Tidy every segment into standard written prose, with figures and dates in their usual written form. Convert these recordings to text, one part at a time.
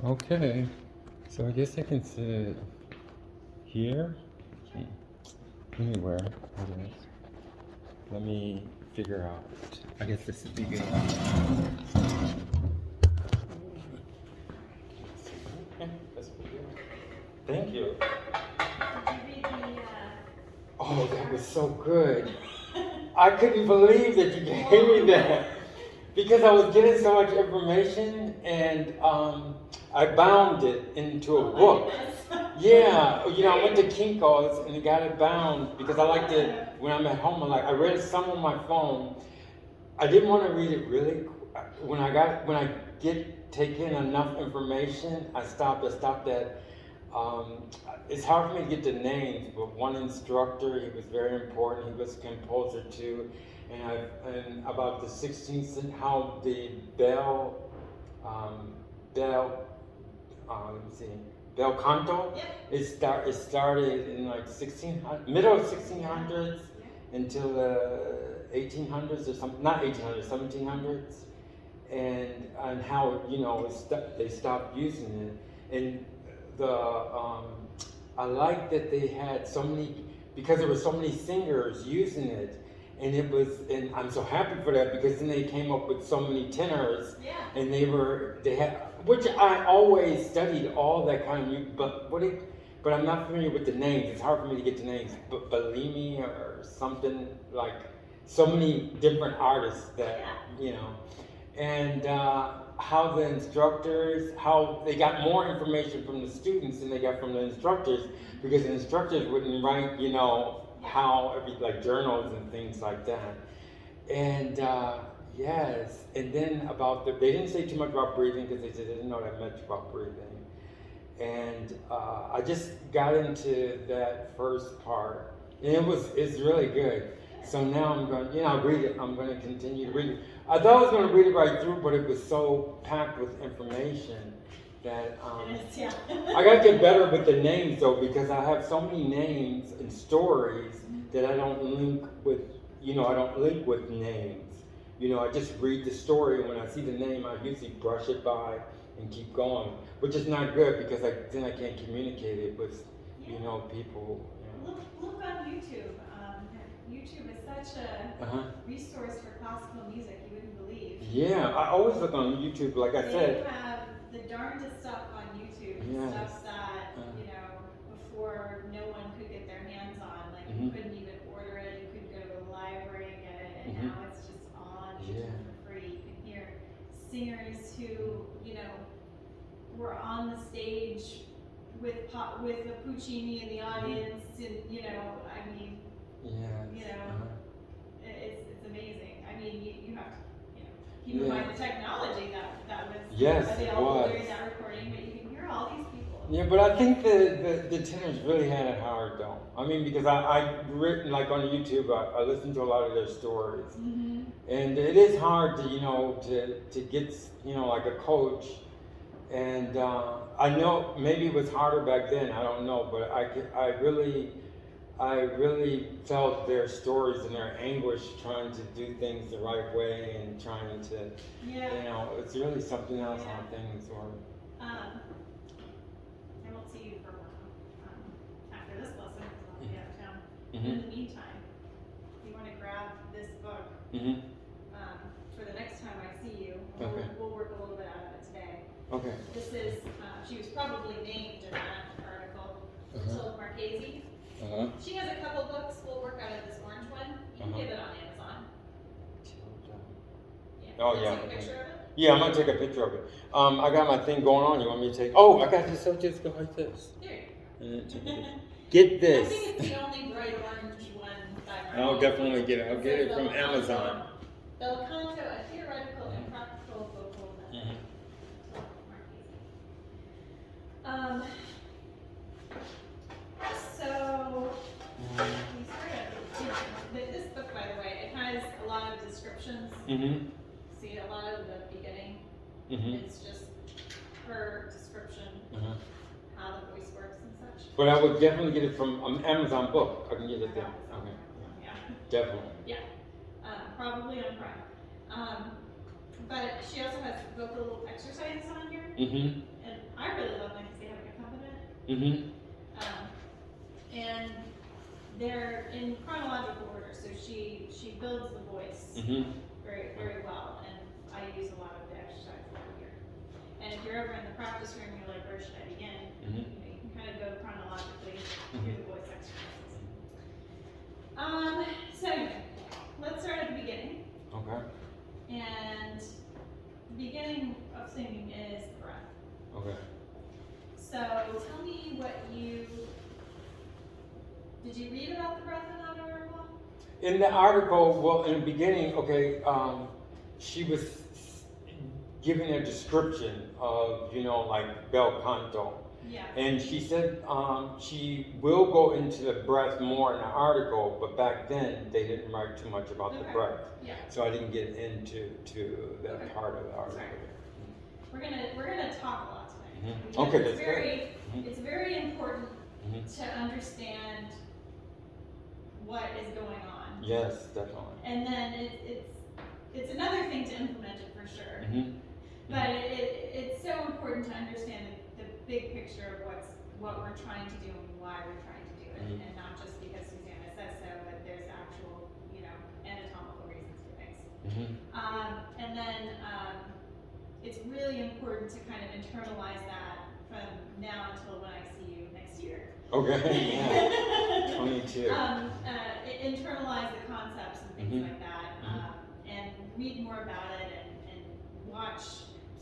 Okay, so I guess I can sit here, anywhere, I guess. Let me figure out. I guess this would be good. Thank you. Oh, that was so good. I couldn't believe that you gave me that because I was getting so much information and I bound it into a book. Yeah, I went to Kinko's and got it bound because I like to, when I'm at home, I read some on my phone. I didn't want to read it really. When I take in enough information, I stopped at. It's hard for me to get the names, but one instructor, he was very important. He was a composer too, and about the 16th, how the bell, let me see, bel canto. It started in like middle of 1600s until the 1800s or something, not 1800s, 1700s, and how they stopped using it, and I like that they had so many, because there were so many singers using it, and I'm so happy for that because then they came up with so many tenors, and they had, which I always studied all that kind of music, but I'm not familiar with the names. It's hard for me to get the names, but Bellini or something, like so many different artists that and how the instructors, how they got more information from the students than they got from the instructors, because the instructors wouldn't write, how like journals and things like that. And yes, and then they didn't say too much about breathing because they didn't know that much about breathing. And I just got into that first part, and it's really good. So now I'm going, read it. I'm going to continue to read it. I thought I was going to read it right through, but it was so packed with information that I got to get better with the names though, because I have so many names and stories that I don't link with. I don't link with names. I just read the story, and when I see the name, I usually brush it by and keep going, which is not good because then I can't communicate it with people. Look on YouTube. YouTube is such a resource for classical music you wouldn't believe. Yeah, I always look on YouTube, like I said. They have the darndest stuff on YouTube, stuff that, before no one could get their hands on. Like you couldn't even order it, you couldn't go to the library and get it, and now it's just on YouTube for free. You can hear singers who, were on the stage with a Puccini in the audience, and it's amazing. I mean, you have to, keep in mind the technology that was available during that recording, but you can hear all these people. Yeah, but I think the tenors really had it hard though. I mean, because I written like on YouTube, I listened to a lot of their stories, and it is hard to to get like a coach. And I know maybe it was harder back then. I don't know, but I really felt their stories and their anguish trying to do things the right way and trying to, it's really something else how things work. I won't see you for after this lesson because I'll be out of town. In the meantime, if you want to grab this book for the next time I see you, we'll work a little bit out of it today. Okay. This is, she was probably named in that article, Matilda Marchese. She has a couple books. We'll work out of this orange one. You can get it on Amazon. Yeah. Oh, Take yeah. a picture of it? Yeah, I'm going to take a picture of it. I got my thing going on. You want me to take? Oh, I got this. So just go like this. There you go. Get this. I think it's the only bright orange one by Marchese. I'll definitely get it. I'll get it from Amazon. Bel canto, a theoretical and practical vocal method. So we started. This book, by the way, it has a lot of descriptions. See, a lot of the beginning. It's just her description, how the voice works and such. But I would definitely get it from Amazon book. I can get it there. Okay. Yeah. Definitely. Yeah. Probably on Prime. But she also has vocal exercises on here. And I really love them because they have an accompaniment. And they're in chronological order, so she builds the voice very, very well, and I use a lot of the exercises here. And if you're ever in the practice room, you're like, where should I begin? You know, you can kind of go chronologically through the voice exercises. So anyway, let's start at the beginning. Okay. And the beginning of singing is the breath. Okay. So tell me did you read about the breath in that article? In the article, well, in the beginning, okay, she was giving a description of, you know, like bel canto. Yeah. And she said she will go into the breath more in the article, but back then they didn't write too much about the breath. Yeah. So I didn't get into that part of the article. We're gonna talk a lot tonight. Okay, it's that's very good. it's very important to understand what is going on. Yes, definitely. And then it's another thing to implement it for sure. But it's so important to understand the big picture of what we're trying to do and why we're trying to do it, and not just because Susanna says so, but there's actual, you know, anatomical reasons for things. And then it's really important to kind of internalize that from now until when I see you next year. Okay. Yeah. 22. Internalize the concepts and things like that, and read more about it, and watch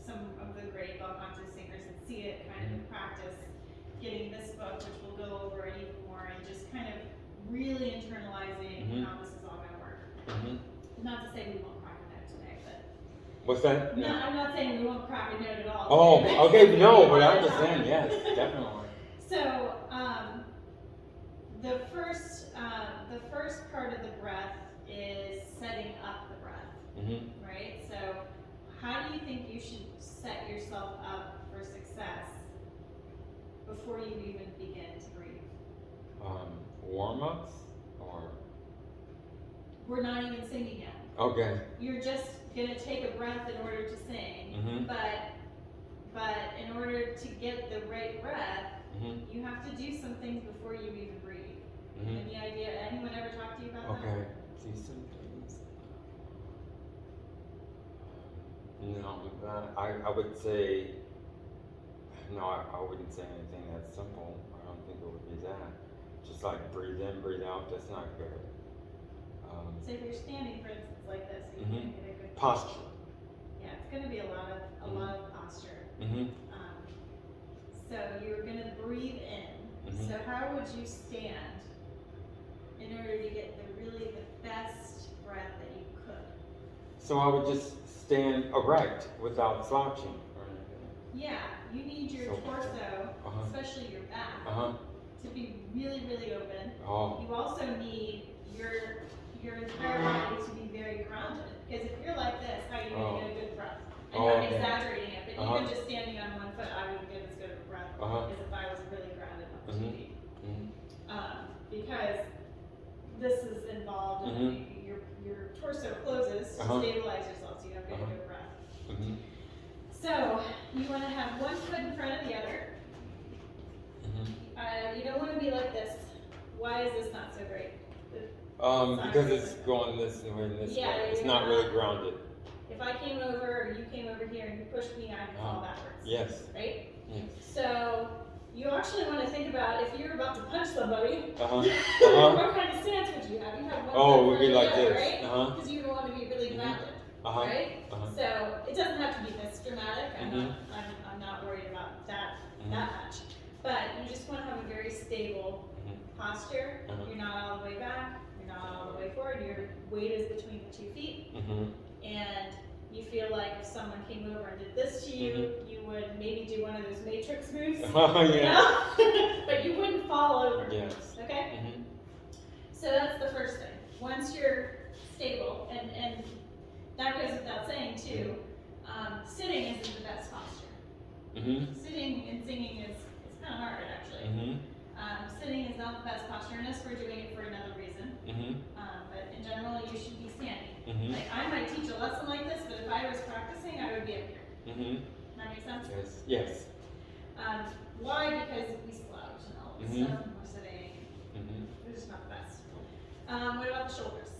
some of the great bel canto singers and see it kind of in practice. Getting this book, which we'll go over it even more, and just kind of really internalizing how this is all going to work. Not to say we won't crack a note today, but what's that? no, I'm not saying we won't crack a note at all. Oh, today, okay, no, but I'm just saying, yes, definitely. So the first part of the breath is setting up the breath, right? So how do you think you should set yourself up for success before you even begin to breathe? Warm-ups, or? We're not even singing yet. Okay. You're just gonna take a breath in order to sing, but in order to get the right breath, you have to do some things before you even breathe. Any idea? Anyone ever talk to you about that? Okay. Do some things. No, I would say, no, I wouldn't say anything that simple. I don't think it would be that. Just like breathe in, breathe out, that's not good. So if you're standing, for instance, like this, you can't get a good posture. Yeah, it's going to be a lot of posture. So you're going to breathe in. So how would you stand in order to get the best breath that you could? So I would just stand erect without slouching or anything. Yeah, you need your torso, especially your back, to be really, really open. You also need your entire body to be very grounded. Because if you're like this, how are you going to get a good breath? And I'm exaggerating it, but even just standing on one foot, I wouldn't get as good of a breath as if I was really grounded on 2 feet. Because this is involved in your torso closes to stabilize yourself so you don't get a good breath. So you want to have one foot in front of the other. You don't want to be like this. Why is this not so great? Because it's going this way and this way. It's not really grounded. If I came over or you came over here and you pushed me, I'd fall backwards. Yes. Right? Yes. So you actually want to think about if you're about to punch somebody, what kind of stance would you have? You have one it would be like this. right? Because you don't want to be really grounded, right? So it doesn't have to be this dramatic. I'm not worried about that much. But you just want to have a very stable posture. You're not all the way back. You're not all the way forward. Your weight is between the 2 feet. And you feel like if someone came over and did this to you, you would maybe do one of those matrix moves. But you wouldn't fall over. Yes. Okay? So that's the first thing. Once you're stable, and that goes without saying too, sitting isn't the best posture. Sitting and singing is kind of hard actually. Sitting is not the best posture, unless we're doing it for another reason. But in general, you should be standing. Like I might teach a lesson like this, but if I was practicing, I would be up here. That make sense? Yes. Yes. Why? Because we slouch and all this stuff and we're sitting. We're just not the best. What about the shoulders?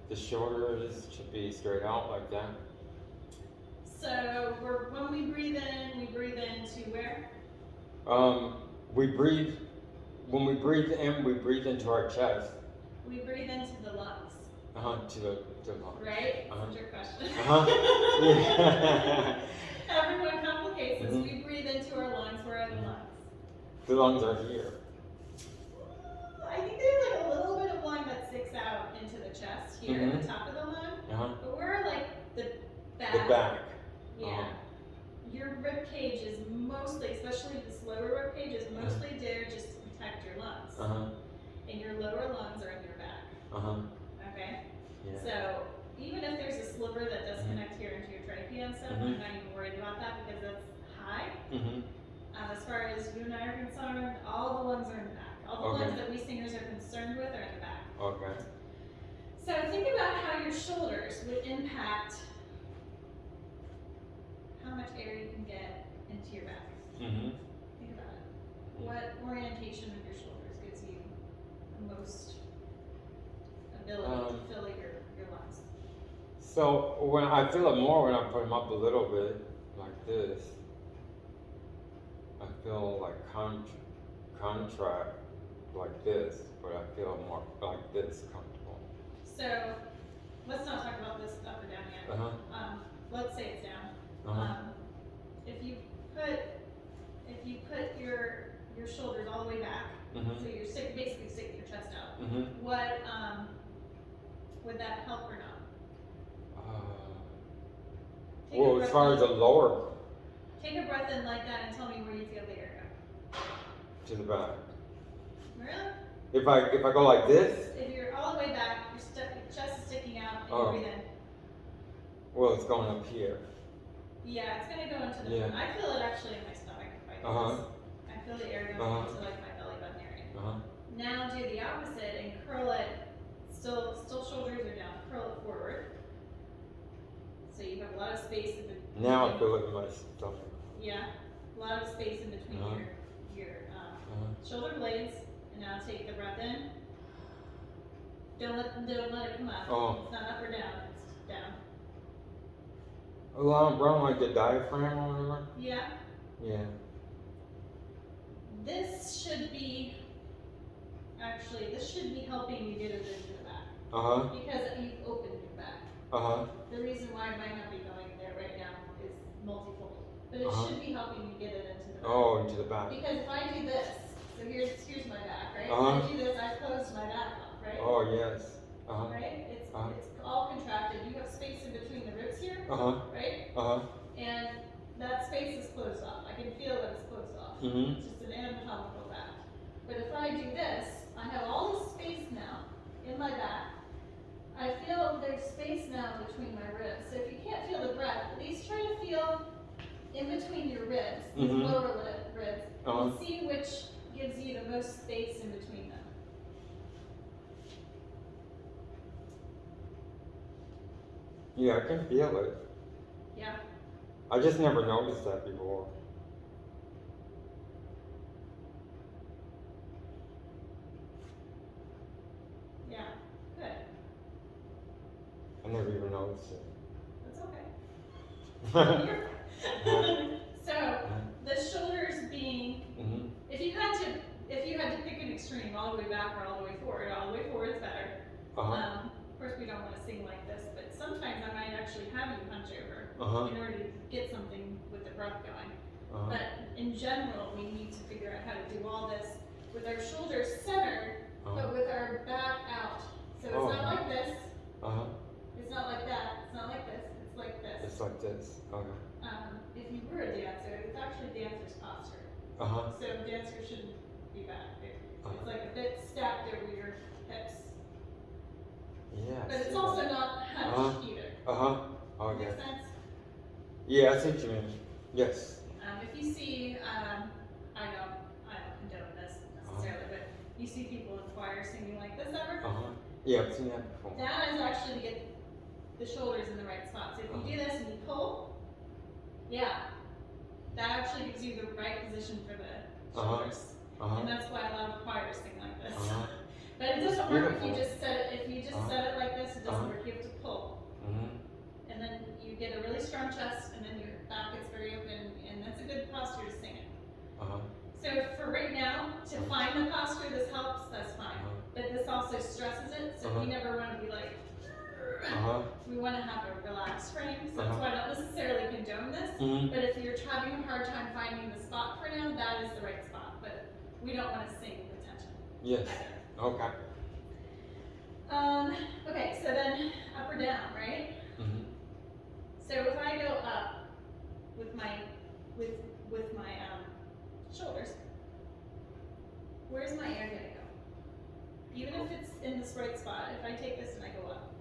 The shoulders should be straight out like that. So when we breathe in to where? When we breathe in, we breathe into our chest. We breathe into the lungs. To the lungs. Right? That's your question. Yeah. Everyone complicates this. We breathe into our lungs. Where are the lungs? The lungs are here. I think there's like a little bit of lung that sticks out into the chest here at the top of the lung. But we're like the back. The back. Yeah. Your rib cage is mostly, especially this lower rib cage, is mostly there just to protect your lungs. And your lower lungs are in your back. Okay? Yeah. So even if there's a sliver that does connect here into your trachea and stuff, I'm not even worried about that because that's high. As far as you and I are concerned, all the lungs are in the back. All the lungs that we singers are concerned with are in the back. Okay. So think about how your shoulders would impact how much air you can get into your back. Think about it. What orientation of your shoulders gives you the most ability to fill your lungs? So when I feel it more when I put them up a little bit, like this, I feel like contract like this, but I feel more like this comfortable. So let's not talk about this up or down yet. Let's say it's down. If you put your shoulders all the way back, so you're basically sticking your chest out. What would that help or not? Well, as far as the lower. Take a breath in like that and tell me where you feel the air go. To the back. Really? If I go like this? If you're all the way back, your chest is sticking out, and you breathe in. Well, it's going up here. Yeah, it's gonna go into the. I feel it actually in my stomach if I do this. I feel the air going into like my belly button area. Now do the opposite and curl it. Still shoulders are down. Curl it forward. So you have a lot of space in between. Now I feel it in my stomach. Yeah, a lot of space in between your shoulder blades. And now take the breath in. Don't let it come up. It's not up or down. It's down. Around like the diaphragm or whatever? Yeah. Yeah. This should be helping you get it into the back. Because you've opened your back. The reason why it might not be going there right now is multifold. But it should be helping you get it into the back. Into the back. Because if I do this, so here's my back, right? If I do this, I close my back off, right? Yes. Right? It's all contracted. You have space in between the ribs here, right? And that space is closed off. I can feel that it's closed off. It's just an anatomical fact. But if I do this, I have all this space now in my back. I feel there's space now between my ribs. So if you can't feel the breath, at least try to feel in between your ribs, these lower ribs, and see which gives you the most space in between them. Yeah, I can feel it. Yeah. I just never noticed that before. Yeah, good. I never even noticed it. That's okay. So the shoulders being, if you had to pick an extreme, all the way back or all the way forward is better. Of course, we don't want to sing like this, but sometimes I might actually have you hunch over in order to get something with the breath going. But in general, we need to figure out how to do all this with our shoulders centered, but with our back out. So it's not like this. It's not like that. It's not like this. It's like this. It's like this. If you were a dancer, it's actually dancer's posture. So dancer shouldn't be back there. It's like a bit stacked over your hips. Yeah. But it's also not hunched either. Okay. Make sense? Yeah, I see what you mean. Yes. If you see, I don't condone this necessarily, but you see people in choir singing like this ever? Yeah, I've seen that before. That is actually to get the shoulders in the right spot. So if you do this and you pull, that actually gives you the right position for the shoulders. And that's why a lot of choirs sing like this. But it doesn't work if you just set it like this. It doesn't work. You have to pull. And then you get a really strong chest, and then your back is very open, and that's a good posture to sing it. So for right now, to find the posture this helps, that's fine. But this also stresses it, so we never want to be like, we want to have a relaxed frame, so that's why I don't necessarily condone this. But if you're having a hard time finding the spot for now, that is the right spot. But we don't want to sing with tension. Yes. Okay. Okay, so then up or down, right? So if I go up with my shoulders, where's my air gonna go? Even if it's in this right spot, if I take this and I go up.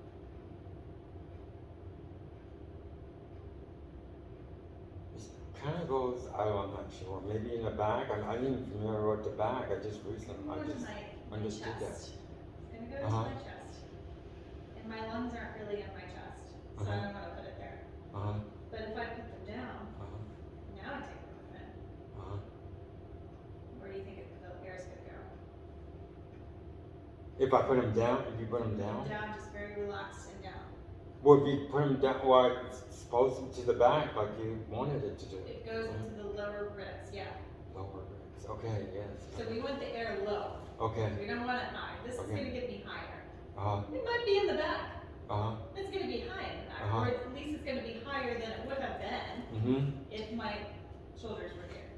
It kind of goes, I'm not sure, maybe in the back. I'm not even familiar with the back. I just recently, My understood that. chest. It's gonna go to my chest. And my lungs aren't really in my chest, so I don't want to put it there. But if I put them down, now I take them in. Where do you think the air's gonna go? If I put them down, if you put them down? Down, just very relaxed and down. Well, if you put them down, well, it's supposed to the back like you wanted it to do. It goes into the lower ribs, yeah. Lower ribs, okay, yes. So we want the air low. Okay. We don't want it high. This is gonna get me higher. It might be in the back. It's gonna be high in the back, or at least it's gonna be higher than it would have been if my shoulders were here.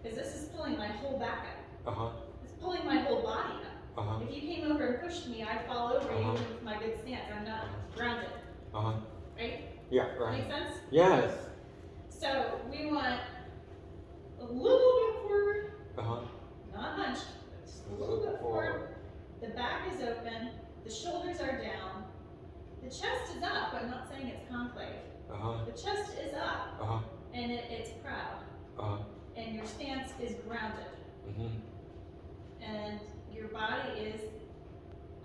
Because this is pulling my whole back up. It's pulling my whole body up. If you came over and pushed me, I'd fall over even with my good stance. I'm not grounded. Right? Yeah, right. Make sense? Yes. So we want a little bit forward, not hunched, but just a little bit forward. The back is open, the shoulders are down, the chest is up. I'm not saying it's concave. The chest is up, and it's proud, and your stance is grounded, and your body is,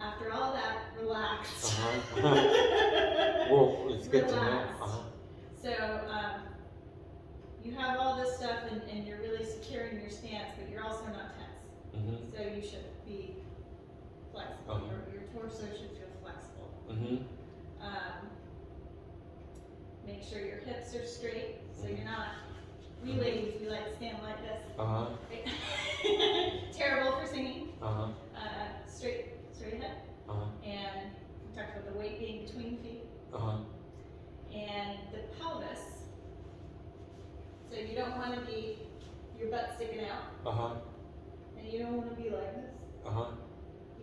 after all that, relaxed. Well, it's good to know. So you have all this stuff, and you're really secure in your stance, but you're also not tense. So you should be flexible. Your torso should feel flexible. Make sure your hips are straight, so you're not. We ladies, we like to stand like this. Terrible for singing. Straight ahead. And we talked about the weight being between feet. And the pelvis. So you don't want to be your butt sticking out. And you don't want to be like this.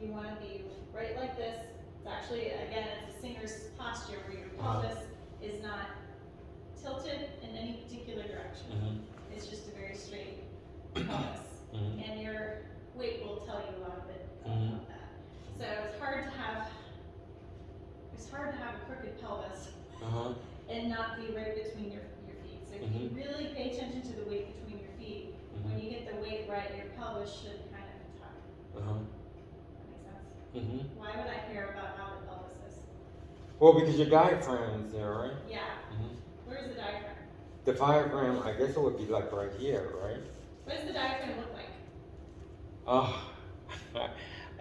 You want to be right like this. It's actually, again, it's a singer's posture where your pelvis is not tilted in any particular direction. It's just a very straight pelvis. And your weight will tell you a lot of it about that. So it's hard to have a crooked pelvis and not be right between your feet. So if you really pay attention to the weight between your feet, when you get the weight right, your pelvis should kind of tuck. That makes sense? Why would I care about how the pelvis is? Well, because your diaphragm is there, right? Yeah. Where's the diaphragm? The diaphragm, I guess it would be like right here, right? What does the diaphragm look like?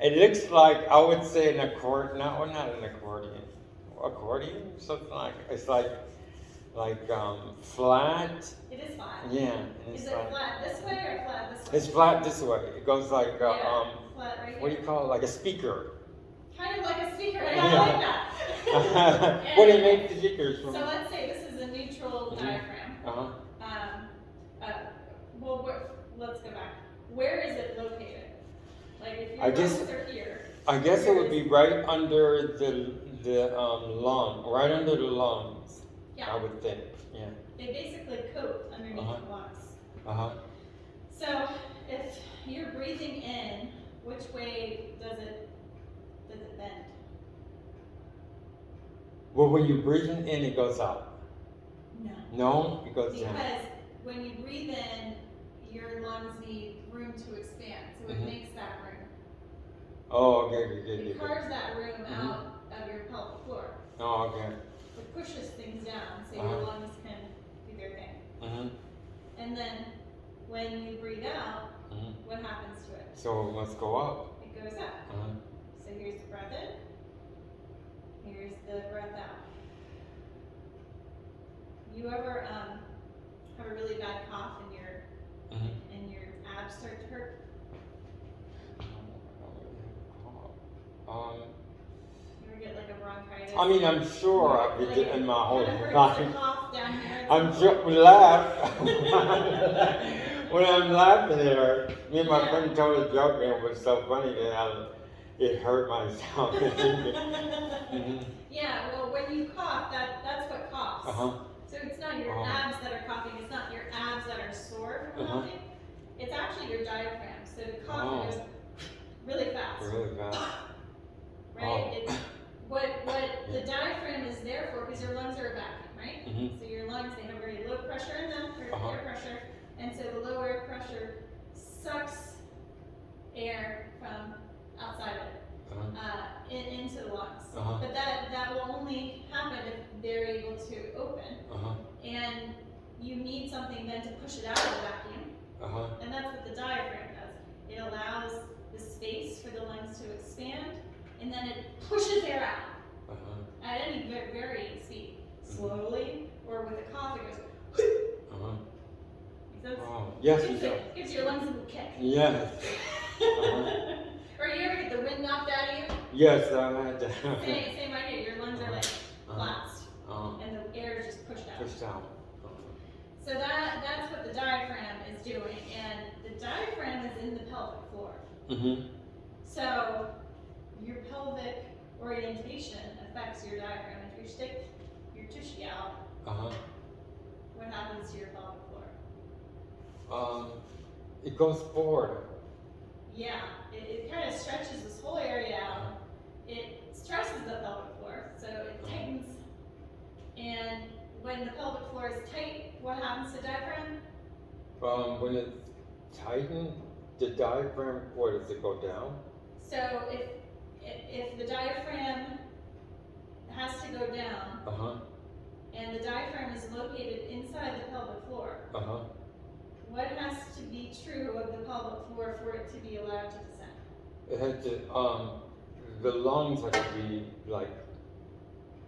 It looks like, I would say an accordion, not an accordion. Accordion? Something like, it's like flat. It is flat. Yeah. Is it flat this way or flat this way? It's flat this way. It goes like, flat right here. what do you call it? Like a speaker. Kind of like a speaker. I like that. What do you make the speakers from? So let's say this is a neutral diaphragm. Well, let's go back. Where is it located? Like if your lungs are here. I guess it would be right under the lung, right under the lungs. Yeah. I would think. Yeah. They basically coat underneath the lungs. So if you're breathing in, which way does it bend? Well, when you're breathing in, it goes up. No. No, it goes down. Because when you breathe in, your lungs need room to expand, so it makes that room. Oh, okay. It carves that room out of your pelvic floor. Oh, okay. It pushes things down so your lungs can do their thing. And then when you breathe out, what happens to it? So it must go up. It goes up. So here's the breath in. Here's the breath out. You ever have a really bad cough and your abs start to hurt? You ever get like a bronchitis? I mean, I'm sure I've been in my whole life. Cough down here. I'm sure we laugh. When I'm laughing there, me and my friend told a joke and it was so funny that it hurt my stomach. Yeah, well, when you cough, that's what coughs. So it's not your abs that are coughing, it's not your abs that are sore from coughing. It's actually your diaphragm. So the cough goes really fast. Really fast. Right? It's what the diaphragm is there for, because your lungs are a vacuum, right? So your lungs, they have very low pressure in them, air pressure, and so the low air pressure sucks air from outside of it into the lungs. But that will only happen if they're able to open, and you need something then to push it out of the vacuum, and that's what the diaphragm does. It allows the space for the lungs to expand, and then it pushes air out at any varying speed, slowly, or with a cough it goes. Yes, gives your lungs a little kick. Yes. Or you ever get the wind knocked out of you? Yes, I had that. Same idea. Your lungs are like collapsed, and the air is just pushed out. So that's what the diaphragm is doing, and the diaphragm is in the pelvic floor. So your pelvic orientation affects your diaphragm. If you stick your tushy out, what happens to your pelvic floor? It goes forward. Yeah, it kind of stretches this whole area out. It stresses the pelvic floor, so it tightens. And when the pelvic floor is tight, what happens to the diaphragm? When it's tightened, the diaphragm, where does it go down? So if the diaphragm has to go down, and the diaphragm is located inside the pelvic floor, what has to be true of the pelvic floor for it to be allowed to descend? It had to, the lungs have to be like,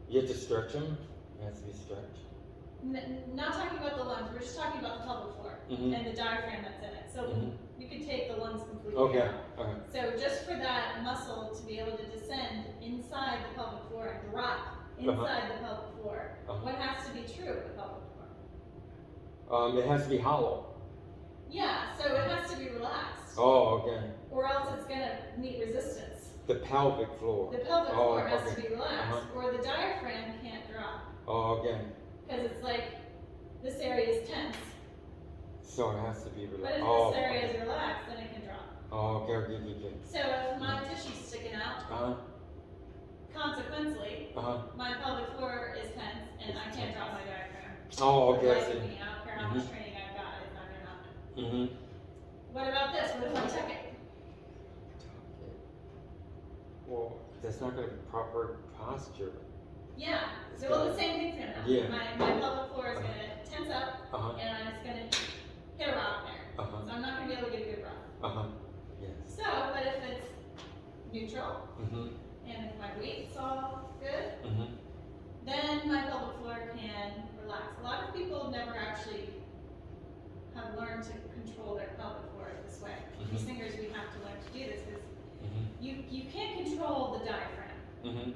you have to stretch them. It has to be stretched. Not talking about the lungs, we're just talking about the pelvic floor and the diaphragm that's in it. So you can take the lungs completely out. So just for that muscle to be able to descend inside the pelvic floor and drop inside the pelvic floor, what has to be true of the pelvic floor? It has to be hollow. Yeah, so it has to be relaxed. Oh, okay. Or else it's going to meet resistance. The pelvic floor. The pelvic floor has to be relaxed, or the diaphragm can't drop. Oh, okay. Because it's like, this area is tense. So it has to be relaxed. But if this area is relaxed, then it can drop. Oh, okay. So if my tissue's sticking out, consequently, my pelvic floor is tense, and I can't drop my diaphragm. Oh, okay. I don't care how much training I've got, it's not going to happen. What about this? What if I tuck it? Well, that's not going to be proper posture. Yeah. So the same thing's going to happen. Yeah. My pelvic floor is going to tense up, and it's going to hit a rock there. So I'm not going to be able to get a good breath. Yes. So, but if it's neutral, and if my weight's all good, then my pelvic floor can relax. A lot of people never actually have learned to control their pelvic floor this way. We singers, we have to learn to do this because you can't control the diaphragm.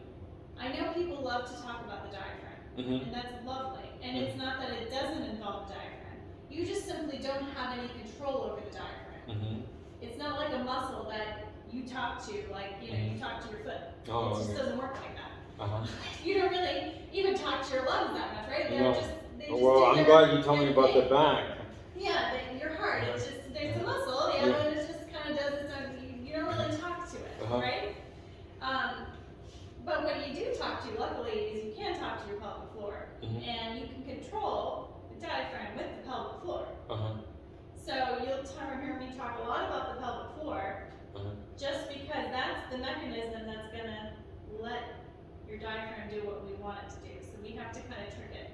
I know people love to talk about the diaphragm, and that's lovely. And it's not that it doesn't involve the diaphragm. You just simply don't have any control over the diaphragm. It's not like a muscle that you talk to, like, you talk to your foot. It just doesn't work like that. You don't really even talk to your lungs that much, right? They just I'm glad you told me about the back. Yeah, your heart, it's just, there's a muscle, and it just kind of does its own, you don't really talk to it, right? But what you do talk to, luckily, is you can talk to your pelvic floor, and you can control the diaphragm with the pelvic floor. So you'll hear me talk a lot about the pelvic floor, just because that's the mechanism that's going to let your diaphragm do what we want it to do. So we have to kind of trick it.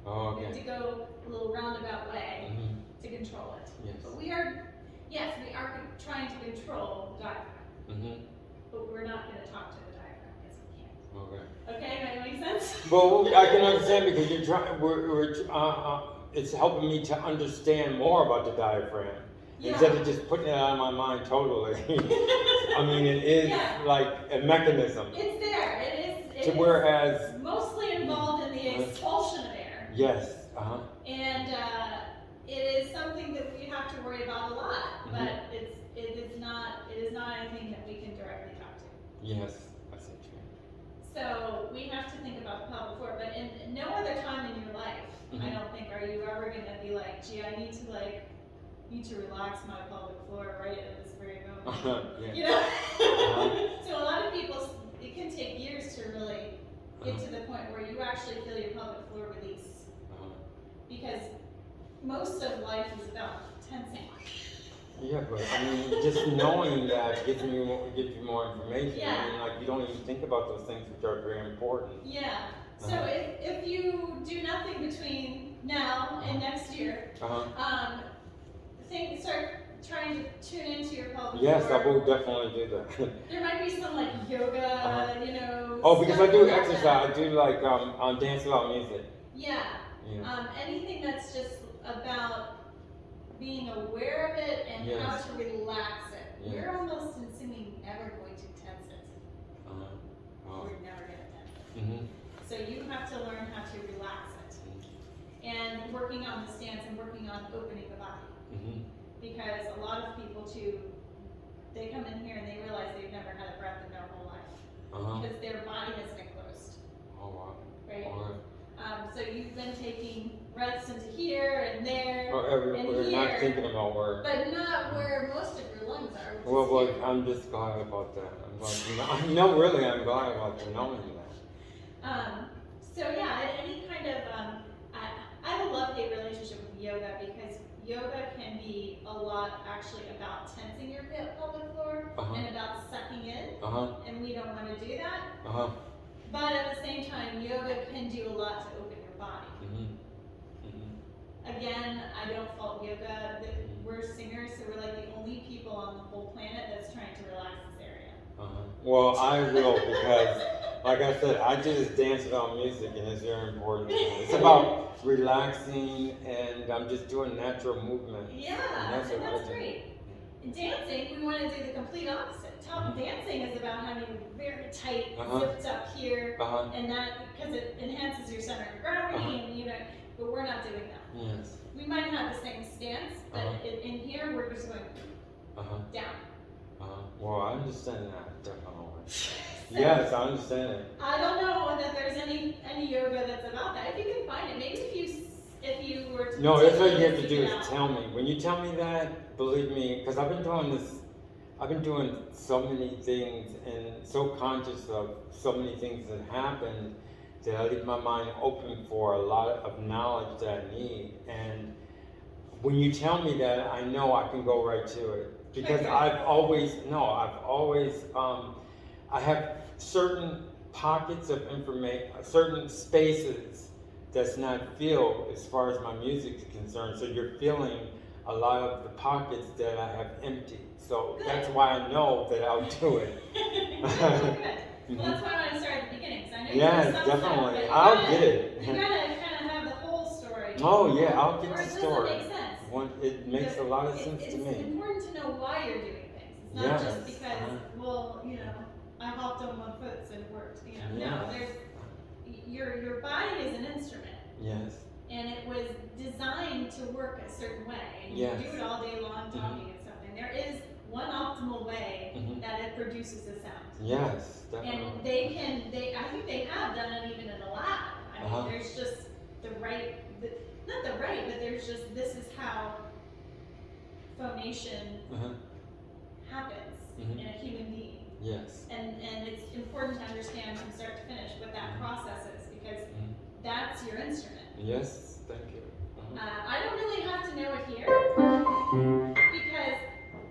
We have to go a little roundabout way to to control it. Yes. But we are trying to control the diaphragm. But we're not going to talk to the diaphragm because we can't. Okay. Okay, that makes sense? Well, I can understand because you're trying. It's helping me to understand more about the diaphragm instead of just putting it out of my mind totally. I mean, it is like a mechanism. It's there. It is whereas mostly involved in the expulsion of air. Yes. And it is something that we have to worry about a lot, but it is not anything that we can directly talk to. Yes, I see what you mean. So we have to think about the pelvic floor, but in no other time in your life, I don't think, are you ever going to be like, gee, I need to relax my pelvic floor right at this very moment. You know? So a lot of people, it can take years to really get to the point where you actually feel your pelvic floor release. Because most of life is about tensing. Yeah, but I mean, just knowing that gives you more information. Yeah. I mean, like, you don't even think about those things which are very important. Yeah. So if you do nothing between now and next year, start trying to tune into your pelvic floor. Yes, I will definitely do that. There might be some like yoga, you know. Oh, because I do exercise. I do like dance without music. Yeah. Anything that's just about being aware of it and how to relax it. We're almost in singing never going to tense it. We're never going to tense it. So you have to learn how to relax it. And working on the stance and working on opening the body. Because a lot of people too, they come in here and they realize they've never had a breath in their whole life. Because their body has been closed. Oh, wow. Right? So you've been taking breaths into here and there and we're here, not thinking about where. but not where most of your lungs are. Well, I'm just glad about that. I'm glad about knowing that. So yeah, any kind of, I have a love-hate relationship with yoga because yoga can be a lot actually about tensing your pelvic floor and about sucking in, and we don't want to do that. But at the same time, yoga can do a lot to open your body. Again, I don't fault yoga. We're singers, so we're like the only people on the whole planet that's trying to relax this area. Well, I will because, like I said, I do this dance without music, and it's very important. It's about relaxing, and I'm just doing natural movement. Yeah, and that's great. In dancing, we want to do the complete opposite. Dancing is about having very tight, zipped up here, and that because it enhances your center of gravity, and you know. But we're not doing that. Yes. We might have the same stance, but in here we're just going down. Well, I understand that definitely. Yes, I understand it. I don't know that there's any yoga that's about that. If you can find it, maybe if you were to. No, that's what you have to do is tell me. When you tell me that, believe me, because I've been doing this. I've been doing so many things and so conscious of so many things that happened that I leave my mind open for a lot of knowledge that I need. And when you tell me that, I know I can go right to it. Because I have certain pockets of information, certain spaces that's not filled as far as my music is concerned. So you're filling a lot of the pockets that I have empty. So that's why I know that I'll do it. Well, that's why I want to start at the beginning, because I know yes, definitely. I'll get it. You gotta kind of have the whole story. Oh yeah, I'll get the story. It doesn't make sense. It makes a lot of sense to me. It's important to know why you're doing things. It's not just because, well, you know, I hopped on one foot and it worked. You know, no, your body is an instrument. Yes. And it was designed to work a certain way. And you do it all day long talking and stuff. And there is one optimal way that it produces a sound. Yes, definitely. And I think they have done it even in a lab. I mean, there's just but there's just, this is how phonation happens in a human being. Yes. And it's important to understand from start to finish what that process is, because that's your instrument. Yes, thank you. I don't really have to know it here, because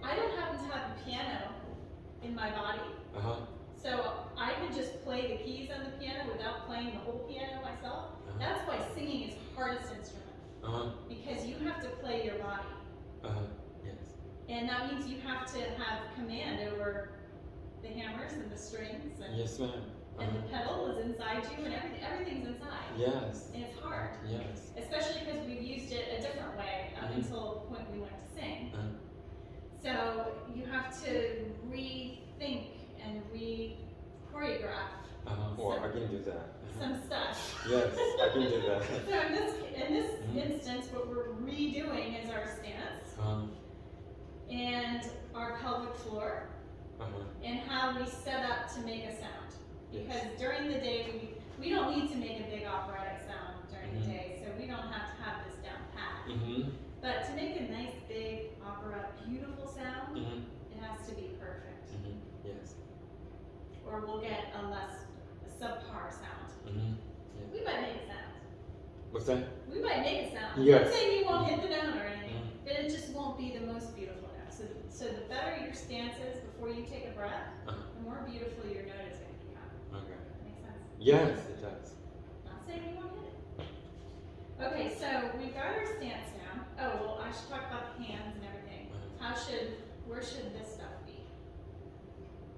I don't happen to have a piano in my body. So I can just play the keys on the piano without playing the whole piano myself. That's why singing is the hardest instrument. Because you have to play your body. And that means you have to have command over the hammers and the strings. And, yes, ma'am. and the pedal is inside you, and everything's inside. Yes. And it's hard. Yes. Especially because we've used it a different way up until the point we went to sing. So you have to rethink and re-choreograph. Well, I can do that. Some stuff. Yes, I can do that. So in this instance, what we're redoing is our stance and our pelvic floor and how we set up to make a sound. Because during the day, we don't need to make a big operatic sound during the day, so we don't have to have this down pat. But to make a nice, big, opera, beautiful sound, it has to be perfect. Yes. Or we'll get a subpar sound. Yeah. We might make a sound. What's that? We might make a sound. Yes. I'm not saying you won't hit the note or anything, but it just won't be the most beautiful note. So the better your stance is before you take a breath, the more beautiful your note is going to become. Okay. Makes sense? Yes, it does. Not saying you won't hit it. Okay, so we've got our stance now. Oh, well, I should talk about the hands and everything. Where should this stuff be?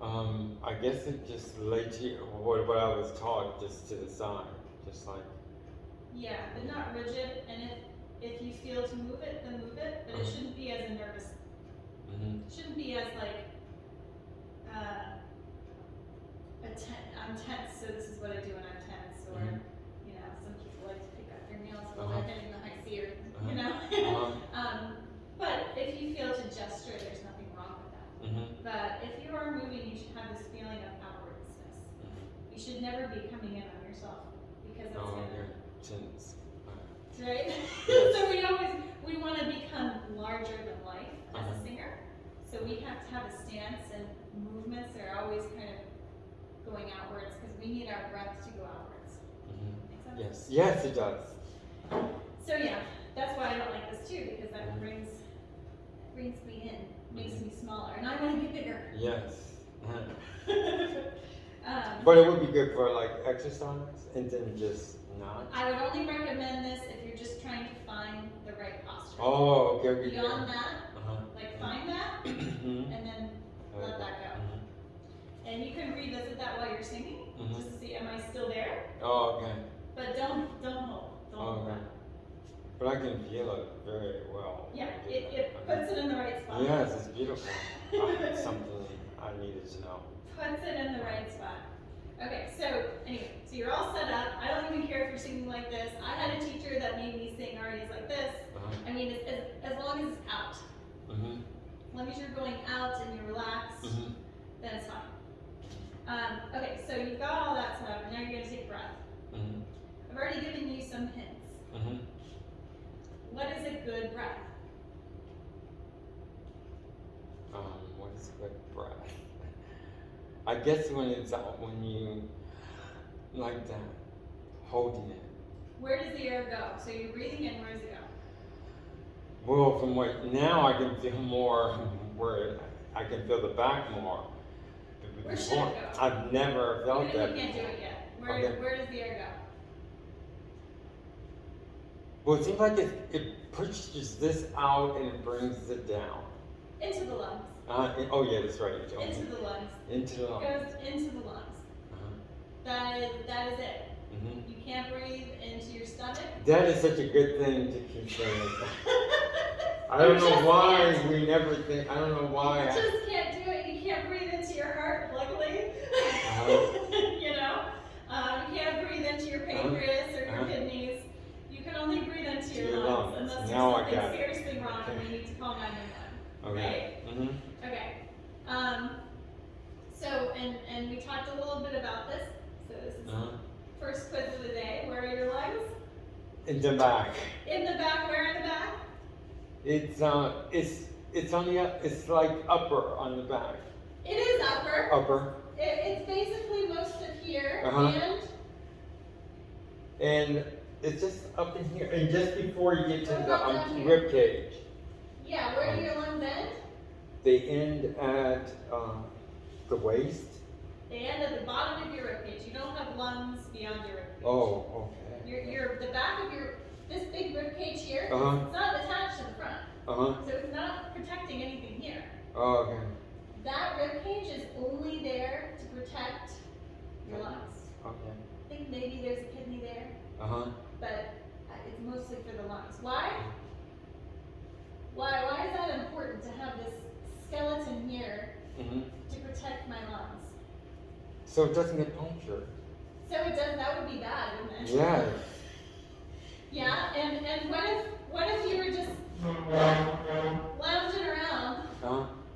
I guess it just laid you what I was taught, just to the side, just like. Yeah, but not rigid. And if you feel to move it, then move it. But it shouldn't be as a nervous. It shouldn't be as like. I'm tense, so this is what I do when I'm tense. Or you know, some people like to pick up their nails while they're hitting the high C, or you know. But if you feel to gesture, there's nothing wrong with that. But if you are moving, you should have this feeling of outwardness. You should never be coming in on yourself, because that's tense. Right? So we want to become larger than life as a singer. So we have to have a stance and movements that are always kind of going outwards, because we need our breath to go outwards. Make sense? Yes. Yes, it does. So yeah, that's why I don't like this too, because that brings me in, makes me smaller, and I want to be bigger. Yes. But it would be good for like exercise, and then just not. I would only recommend this if you're just trying to find the right posture. Oh, okay. Beyond that, like find that, and then let that go. And you can revisit that while you're singing, just to see, am I still there? Oh, okay. But don't hold. Don't hold that. But I can feel it very well. Yeah, it puts it in the right spot. Yes, it's beautiful. It's something I needed to know. Puts it in the right spot. Okay, so anyway, so you're all set up. I don't even care if you're singing like this. I had a teacher that made me sing arias like this. I mean, as long as it's out. As long as you're going out and you're relaxed, then it's fine. Okay, so you've got all that set up, and now you're going to take a breath. I've already given you some hints. What is a good breath? What is a good breath? I guess when it's out, when you like that, holding it. Where does the air go? So you're breathing in, where does it go? Well, from what now I can feel more where I can feel the back more. Where should it go? I've never felt Even that. if you can't do it yet. Where does the air go? Well, it seems like it pushes this out and it brings it down. Into the lungs. Oh yeah, that's right. Into the lungs. Into the lungs. It goes into the lungs. That is it. You can't breathe into your stomach. That is such a good thing to keep saying. I don't know why we never think. I don't know why. You just can't do it. You can't breathe into your heart, luckily. You know, you can't breathe into your pancreas or your kidneys. You can only breathe into your lungs unless there's something seriously wrong and we need to call 911. Okay. Right? Okay. So, and we talked a little bit about this. So this is first quiz of the day. Where are your lungs? In the back. In the back. Where in the back? It's on the it's like upper on the back. It is upper. Upper. It's basically most of here and it's just up in here, and just before you get to the rib cage. Yeah, where do your lungs end? They end at the waist. They end at the bottom of your rib cage. You don't have lungs beyond your rib cage. Oh, okay. The back of this big rib cage here, it's not attached to the front. So it's not protecting anything here. Oh, okay. That rib cage is only there to protect the lungs. Okay. I think maybe there's a kidney there, but it's mostly for the lungs. Why? Why is that important to have this skeleton here to protect my lungs? So it doesn't get punctured. So it does. That would be bad, wouldn't it? Yes. Yeah. And what if you were just lounging around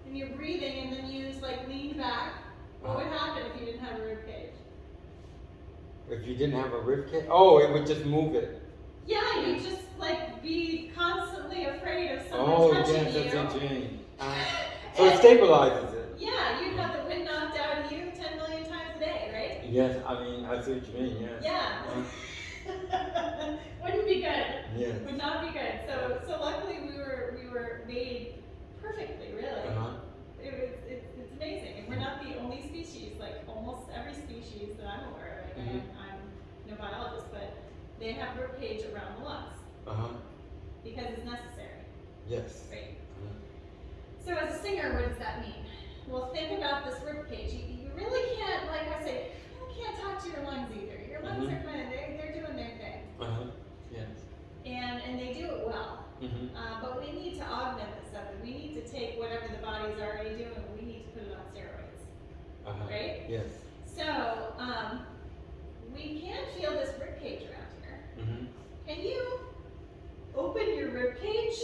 and you're breathing and then you just like lean back? What would happen if you didn't have a rib cage? If you didn't have a rib cage? Oh, it would just move it. Yeah, you just like be constantly afraid of someone touching you. That's interesting. So it stabilizes it. Yeah, you'd have the wind knocked out of you 10 million times a day, right? Yes, I mean, I see what you mean, yes. Yeah. Wouldn't be good. Yes. Would not be good. So luckily we were made perfectly, really. It's amazing. And we're not the only species, like almost every species that I'm aware of. I'm no biologist, but they have rib cage around the lungs. Because it's necessary. Yes. Right. So as a singer, what does that mean? Well, think about this rib cage. You really can't, like I say, you really can't talk to your lungs either. Your lungs are kind of, they're doing their thing. Yes. And they do it well. But we need to augment this up. We need to take whatever the body's already doing, and we need to put it on steroids. Right? Yes. So, we can feel this rib cage around here. Can you open your rib cage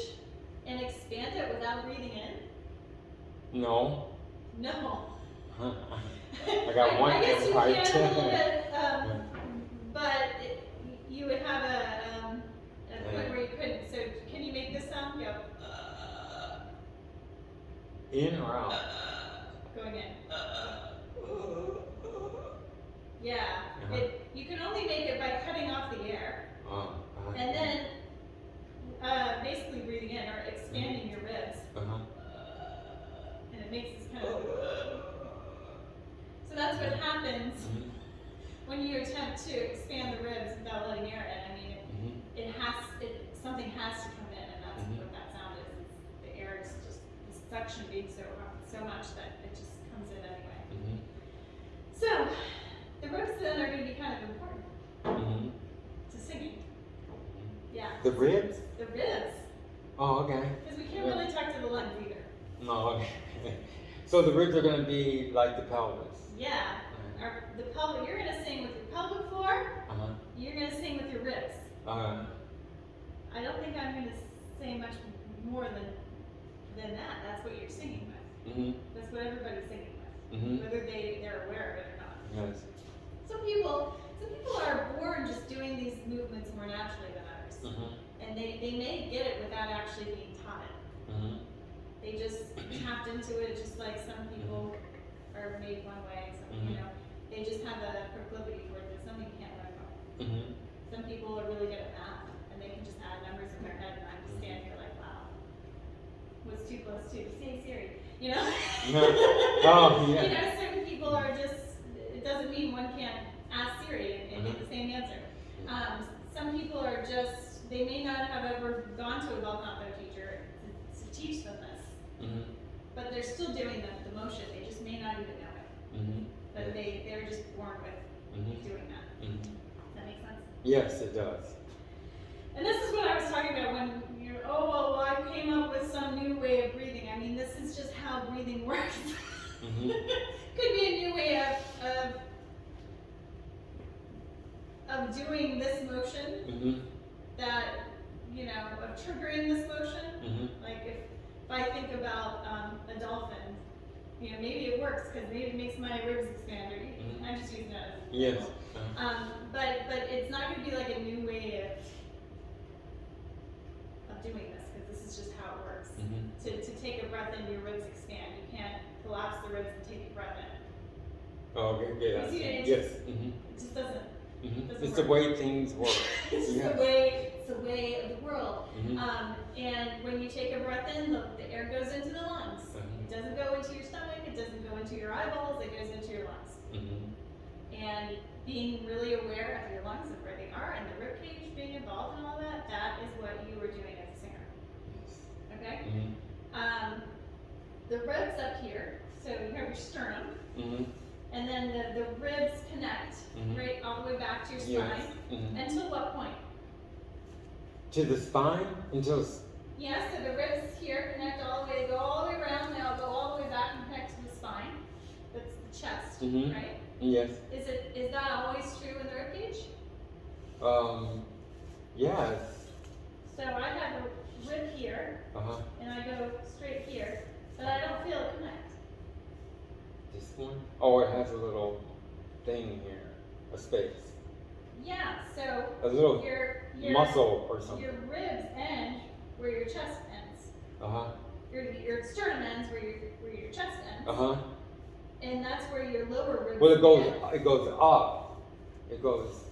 and expand it without breathing in? No. No. I got one I guess you right can a little bit, but you would have a point where you couldn't. So can you make this sound? Go. In or out? Going in. Yeah. You can only make it by cutting off the air. And then basically breathing in or expanding your ribs. And it makes this kind of. So that's what happens when you attempt to expand the ribs without letting air in. I mean, something has to come in, and that's what that sound is. The air is just the suction being so much that it just comes in anyway. So the ribs then are going to be kind of important to singing. Yeah. The ribs? The ribs. Oh, okay. Because we can't really talk to the lungs either. No, okay. So the ribs are going to be like the pelvis. Yeah. The pelvic. You're going to sing with your pelvic floor. You're going to sing with your ribs. I don't think I'm going to say much more than that. That's what you're singing with. That's what everybody's singing with, whether they're aware of it or not. Yes. Some people are born just doing these movements more naturally than others, and they may get it without actually being taught it. They just tapped into it, just like some people are made one way. Some, they just have a proclivity for it. It's something you can't learn from. Some people are really good at math, and they can just add numbers in their head, and I'm just standing here like, wow, what's 2 + 2? Say Siri, Oh, yeah. Certain people are just, it doesn't mean one can't ask Siri and get the same answer. Some people are just, they may not have ever gone to a bel canto teacher to teach them this, but they're still doing the motion. They just may not even know it. But they're just born with doing that. Does that make sense? Yes, it does. And this is what I was talking about when you're, I came up with some new way of breathing. I mean, this is just how breathing works. Could be a new way of doing this motion that, of triggering this motion. Like if I think about a dolphin, maybe it works because maybe it makes my ribs expand. I'm just using that as an example. Yes. But it's not going to be like a new way of doing this, because this is just how it works. To take a breath in, your ribs expand. You can't collapse the ribs and take a breath in. Oh, okay, yeah. You see it? Yes. It just doesn't. It's the way things work. It's just the way of the world. And when you take a breath in, the air goes into the lungs. It doesn't go into your stomach. It doesn't go into your eyeballs. It goes into your lungs. And being really aware of your lungs and where they are, and the rib cage being involved in all that, that is what you were doing as a singer. Okay? the ribs up here, so you have your sternum, Mm-hmm. and then the ribs connect, right, all the way back to your spine. Yes. Until what point? To the spine? Until... Yeah, so the ribs here connect all the way, they go all the way around, and they'll go all the way back and connect to the spine. That's the chest, right? Yes. Is that always true in the rib cage? Yes. So I have a rib here, and I go straight here, but I don't feel it connect. This one? Oh, it has a little thing here, a space. Yeah, so A little your muscle or something. Your ribs end where your chest ends. Your sternum ends where your chest ends. And that's where your lower ribs. Well, it goes end. up. It goes.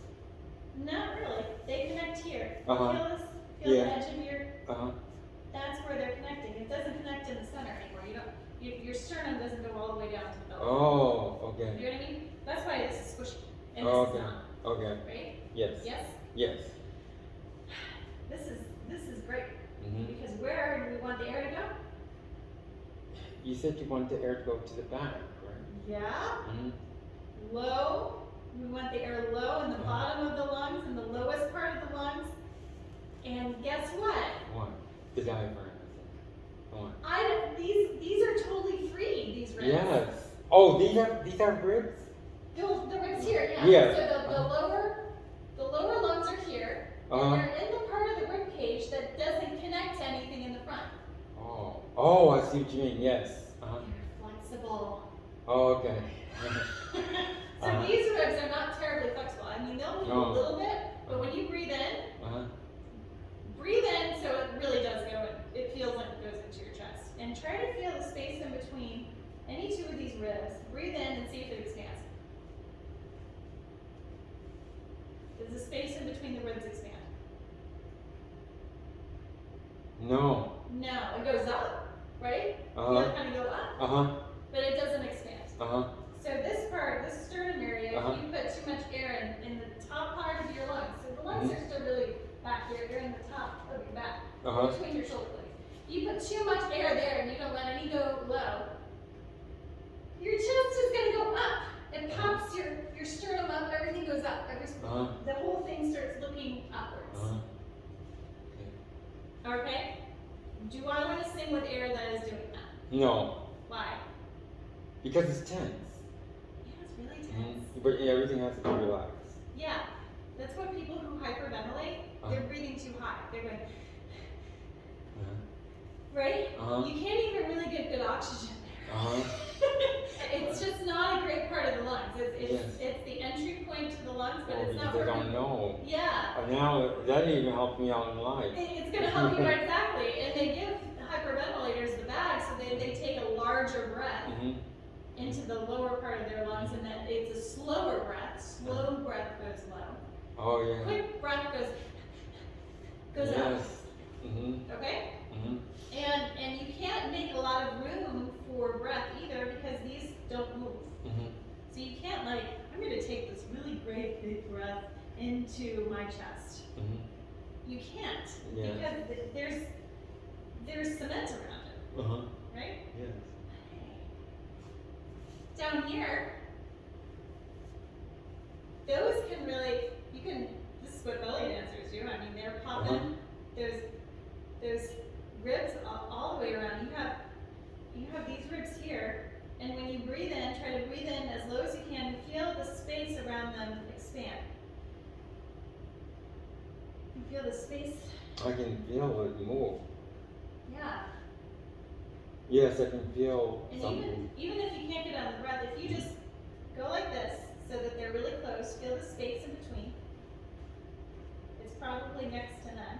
Not really. They connect here. Uh-huh. Feel this? Feel the edge of your. That's where they're connecting. It doesn't connect in the center anymore. Your sternum doesn't go all the way down to the belly. Oh, okay. You know what I mean? That's why this is squishy and this is not. Okay. Right? Yes. Yes. Yes. This is great because where do we want the air to go? You said you want the air to go to the back, right? Yeah. Low. We want the air low in the bottom of the lungs, in the lowest part of the lungs. And guess what? What? The diaphragm. What? These are totally free. These ribs. Yes. Oh, these are ribs. The ribs here. Yeah. Yes. So the lower lungs are here. And they're in the part of the rib cage that doesn't connect to anything in the front. Oh, I see what you mean. Yes. They're flexible. Oh, okay. So these ribs are not terribly flexible. I mean, they'll move a little bit, but when you breathe in, breathe in so it really does go in. It feels like it goes into your chest. And try to feel the space in between any two of these ribs. Breathe in and see if it expands. Does the space in between the ribs expand? No. No, it goes up, right? Feel it kind of go up, but it doesn't expand. So this part, this sternum area, if you put too much air in the top part of your lungs, so the lungs are still really back here, they're in the top of your back, between your shoulder blades. You put too much air there and you don't let any go low, your chest is going to go up. It pops your sternum up, everything goes up. The whole thing starts looking upwards. Okay? Do I want to sing with air that is doing that? No. Why? Because it's tense. Yeah, it's really tense. But everything has to be relaxed. Yeah. That's what people who hyperventilate, they're breathing too high. They're going, right? You can't even really get good oxygen there. It's just not a great part of the lungs. It's the entry point to the lungs, but it's not because where I don't know. Yeah. Now, that even helped me out in life. It's going to help you exactly. And they give hyperventilators the bag so they take a larger breath into the lower part of their lungs, and then it's a slower breath. Slow breath goes low. Oh, yeah. Quick breath goes up. Okay? And you can't make a lot of room for breath either because these don't move. So you can't I'm going to take this really great big breath into my chest. You can't because there's cement around it. Right? Yes. Down here, those can really, this is what belly dancers do. I mean, they're popping those ribs all the way around. You have these ribs here, and when you breathe in, try to breathe in as low as you can. Feel the space around them expand. You feel the space? I can feel it move. Yeah. Yes, I can feel And something. even if you can't get on the breath, if you just go like this so that they're really close, feel the space in between. It's probably next to none.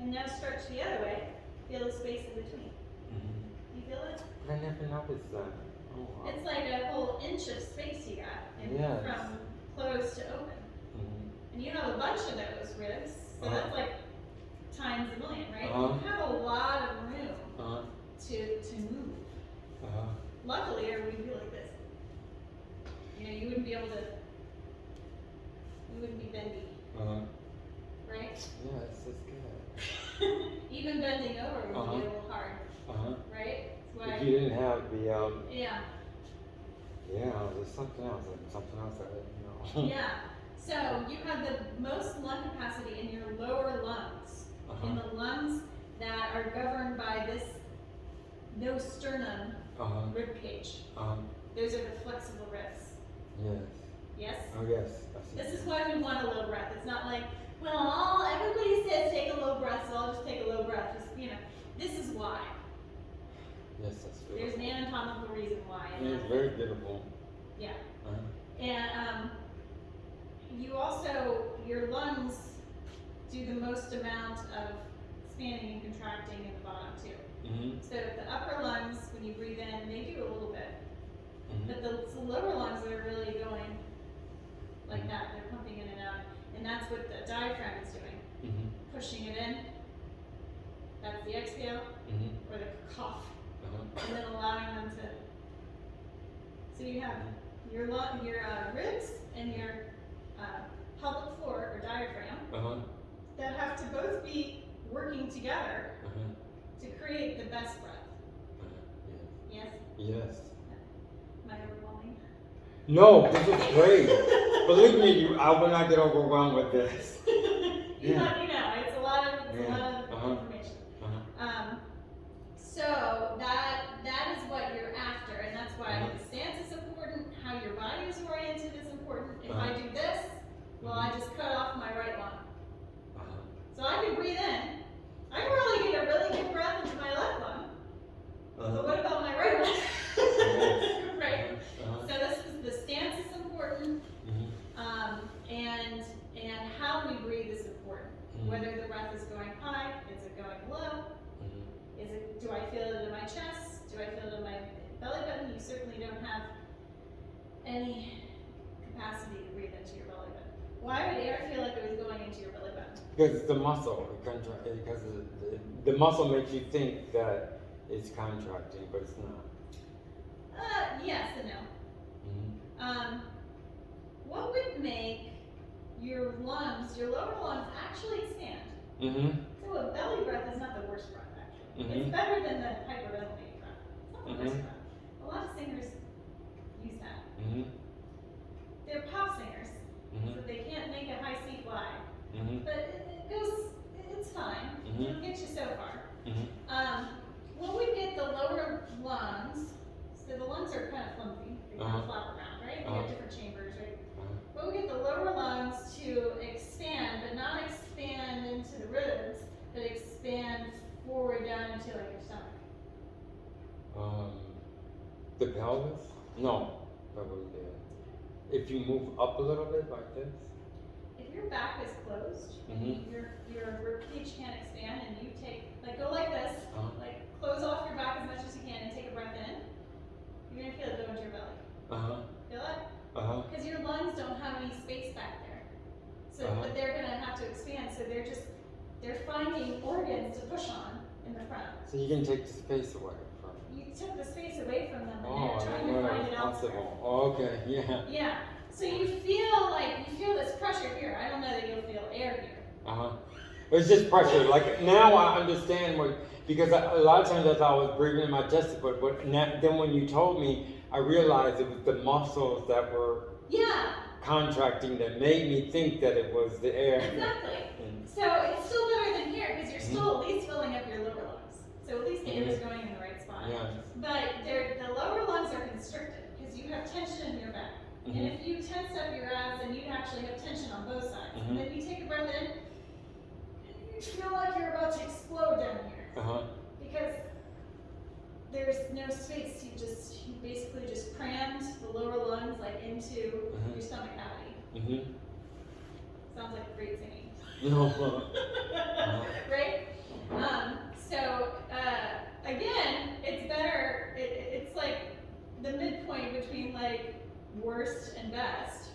And now stretch the other way. Feel the space in between. You feel it? I never noticed that. Oh, wow. It's like a whole inch of space you got from closed to open. And you have a bunch of those ribs, so that's like times a million, right? You have a lot of room to move. Luckily, or we'd be like this. You wouldn't be able to, you wouldn't be bendy. Right? Yes, that's good. Even bending over would be a little hard. Right? if you didn't have the yeah. yeah, there's something else that Yeah. So you have the most lung capacity in your lower lungs, in the lungs that are governed by this no sternum rib cage. Those are the flexible ribs. Yes. Yes? Oh yes. This is why we want a low breath. It's not like, well, everybody says take a low breath, so I'll just take a low breath. Just, this is why. Yes, that's beautiful. There's an anatomical reason why. And it's very beautiful. Yeah. And you also, your lungs do the most amount of expanding and contracting in the bottom too. So the upper lungs, when you breathe in, they do a little bit. But the lower lungs are really going like that. They're pumping in and out. And that's what the diaphragm is doing. Pushing it in. That's the exhale. Or the cough. And then allowing them to. So you have your ribs and your pelvic floor or diaphragm that have to both be working together to create the best breath. Yes? Yes. Am I overwhelming? No, this is great. Believe me, I will not get overwhelmed with this. You know, it's a lot of information. So that is what you're after, and that's why the stance is important, how your body is oriented is important. If I do this, well, I just cut off my right lung. So I can breathe in. I can really get a really good breath into my left lung. But what about my right lung? Right. So the stance is important, and how we breathe is important. Whether the breath is going high, is it going low? Do I feel it in my chest? Do I feel it in my belly button? You certainly don't have any capacity to breathe into your belly button. Why would air feel like it was going into your belly button? Because it's the muscle. Because the muscle makes you think that it's contracting, but it's not. Yes and no. What would make your lungs, your lower lungs, actually expand? So a belly breath is not the worst breath, actually. It's better than the hyperventilating breath. It's not the worst breath. A lot of singers use that. They're pop singers, so they can't make a high C fly. But it's fine. It'll get you so far. When we get the lower lungs, so the lungs are kind of clumsy. They kind of flop around, right? We have different chambers, right? But we get the lower lungs to expand, but not expand into the ribs, but expand forward down into like your stomach. The pelvis? No, that would be it. If you move up a little bit like this. If your back is closed, your rib cage can't expand, and you go like this, like close off your back as much as you can and take a breath in, you're gonna feel it go into your belly. Feel it? Because your lungs don't have any space back there. So but they're gonna have to expand, so they're finding organs to push on in the front. So you can take the space away from it. You took the space away from them, and they're trying to find it elsewhere. Oh, okay, yeah. Yeah. So you feel this pressure here. I don't know that you'll feel air here. It's just pressure. Like now I understand because a lot of times I thought I was breathing in my chest, but then when you told me, I realized it was the muscles that were contracting that made me think that it was the air. Exactly. So it's still better than here because you're still at least filling up your lower lungs. So at least the air is going in the right spot. Yes. But the lower lungs are constricted because you have tension in your back. And if you tense up your abs, then you actually have tension on both sides. And then you take a breath in, and you feel like you're about to explode down here. Because there's no space. You basically just crammed the lower lungs like into your stomach cavity. Sounds like great singing. Right? So again, it's better. It's like the midpoint between like worst and best.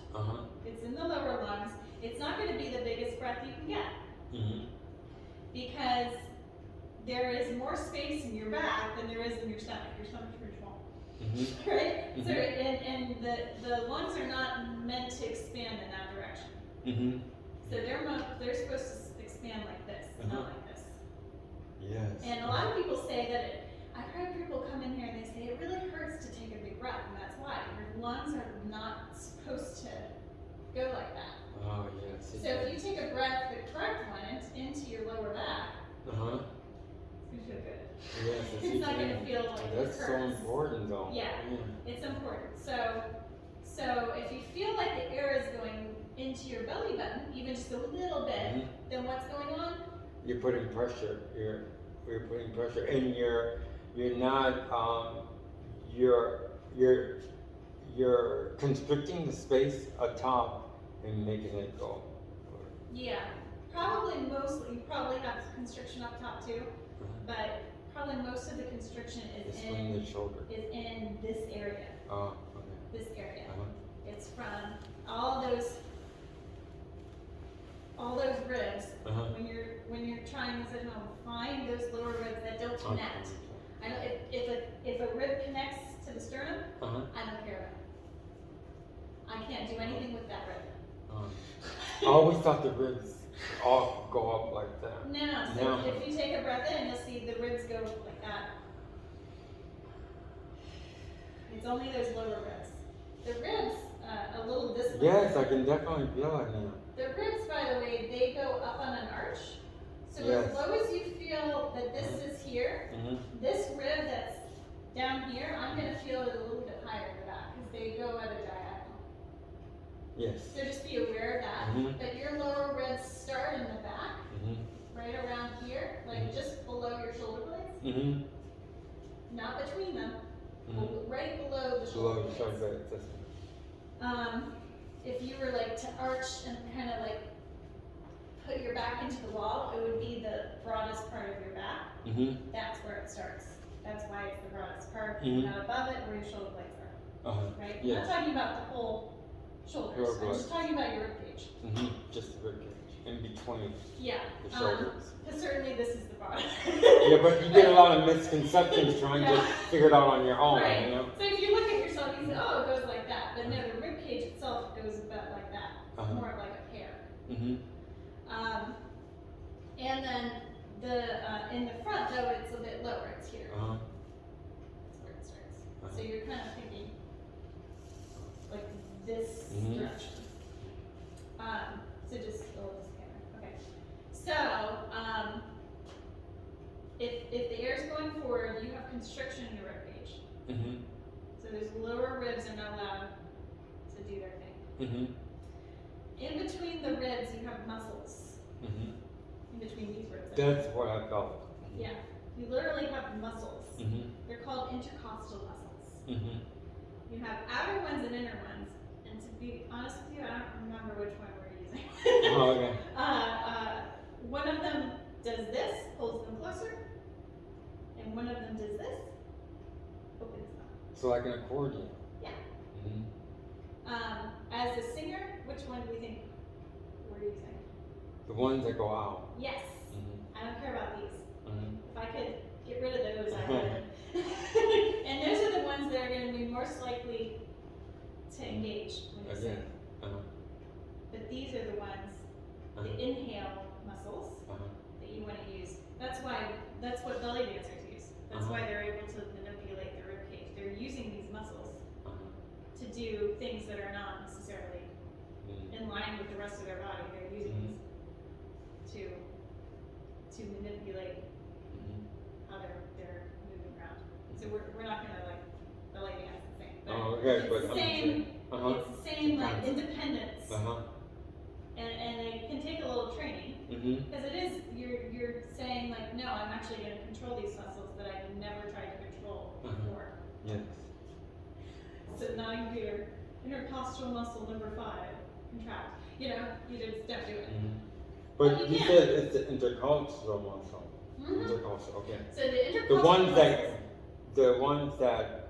It's in the lower lungs. It's not going to be the biggest breath you can get because there is more space in your back than there is in your stomach. Your stomach's pretty small, right? So and the lungs are not meant to expand in that direction. So they're supposed to expand like this, not like this. Yes. And a lot of people say that I've heard people come in here and they say it really hurts to take a big breath, and that's why your lungs are not supposed to go like that. Oh, yes. So if you take a breath, the correct one, into your lower back, it's gonna feel good. Yes, it's not gonna feel like that's it hurts. so important, though. Yeah, it's important. So if you feel like the air is going into your belly button, even just a little bit, then what's going on? You're putting pressure. You're putting pressure, and you're not you're constricting the space atop and making it go. Yeah, probably mostly. You probably have constriction up top too, but probably most of the constriction is in the shoulder. Is in this area. Oh, okay. This area. It's from all those ribs. When you're trying this at home, find those lower ribs that don't connect. I know if a rib connects to the sternum, I don't care about it. I can't do anything with that rib. I always thought the ribs all go up like that. No. So if you take a breath in, you'll see the ribs go like that. It's only those lower ribs. The ribs, a little this way. Yes, I can definitely feel it now. The ribs, by the way, they go up on an arch. So as low as you feel that this is here, this rib that's down here, I'm going to feel it a little bit higher in the back because they go at a diagonal. Yes. So just be aware of that. But your lower ribs start in the back, right around here, like just below your shoulder blades. Not between them, but right below the shoulder blades. If you were like to arch and kind of like put your back into the wall, it would be the broadest part of your back. That's where it starts. That's why it's the broadest part, not above it where your shoulder blades are. Right? I'm not talking about the whole shoulders. I'm just talking about your rib cage. Just the rib cage. In between the shoulders. Because certainly this is the bottom. Yeah, but you get a lot of misconceptions trying to figure it out on your own. Right. You know? So if you look at yourself, you say, oh, it goes like that. But no, the rib cage itself goes about like that. It's more like a pear. And then in the front, though, it's a bit lower. It's here. That's where it starts. So you're kind of thinking like this direction. So just a little disclaimer. Okay. So if the air is going forward, you have constriction in your rib cage. So those lower ribs are not allowed to do their thing. In between the ribs, you have muscles. In between these ribs. That's what I felt. Yeah. You literally have muscles. They're called intercostal muscles. You have outer ones and inner ones. And to be honest with you, I don't remember which one we're using. Okay. One of them does this, pulls them closer. And one of them does this, opens them. So like an accordion. Yeah. As a singer, which one do we think we're using? The ones that go out. Yes. I don't care about these. If I could get rid of those, I would. And those are the ones that are going to be most likely to engage when you sing. But these are the ones, the inhale muscles that you want to use. That's what belly dancers use. That's why they're able to manipulate the rib cage. They're using these muscles to do things that are not necessarily in line with the rest of their body. They're using these to manipulate how they're moving around. So we're not gonna like belly dance the same. But it's the same. It's the same like independence. And it can take a little training because it is you're saying like, no, I'm actually going to control these muscles that I've never tried to control before. Yes. So not your intercostal muscle number 5 contract. You just don't do it. But you said it's the intercostal muscle. Intercostal, okay. So the intercostal the ones that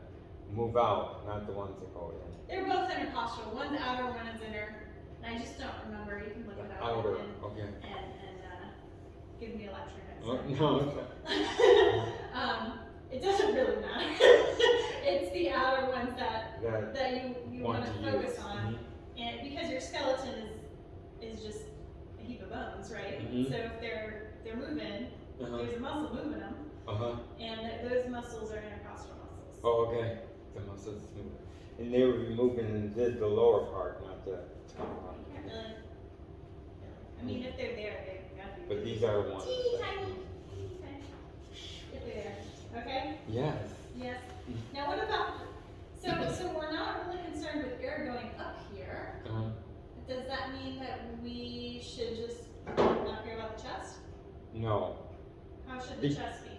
move out, not the ones that go in. They're both intercostal. One's outer, one is inner. And I just don't remember. You can look it up. Outer, and give me a lecture next time. No, it doesn't really matter. It's the outer ones that you want to focus on, and because your skeleton is just a heap of bones, right? So if they're moving, there's a muscle moving them. And those muscles are intercostal muscles. Oh, okay. The muscles move. And they were moving the lower part, not the top part. You can't really. I mean, if they're there, they've got to be. But these are the ones. Teeny tiny. If they're there. Okay? Yes. Yes. Now what about, so we're not really concerned with air going up here. Does that mean that we should just not care about the chest? No. How should the chest be?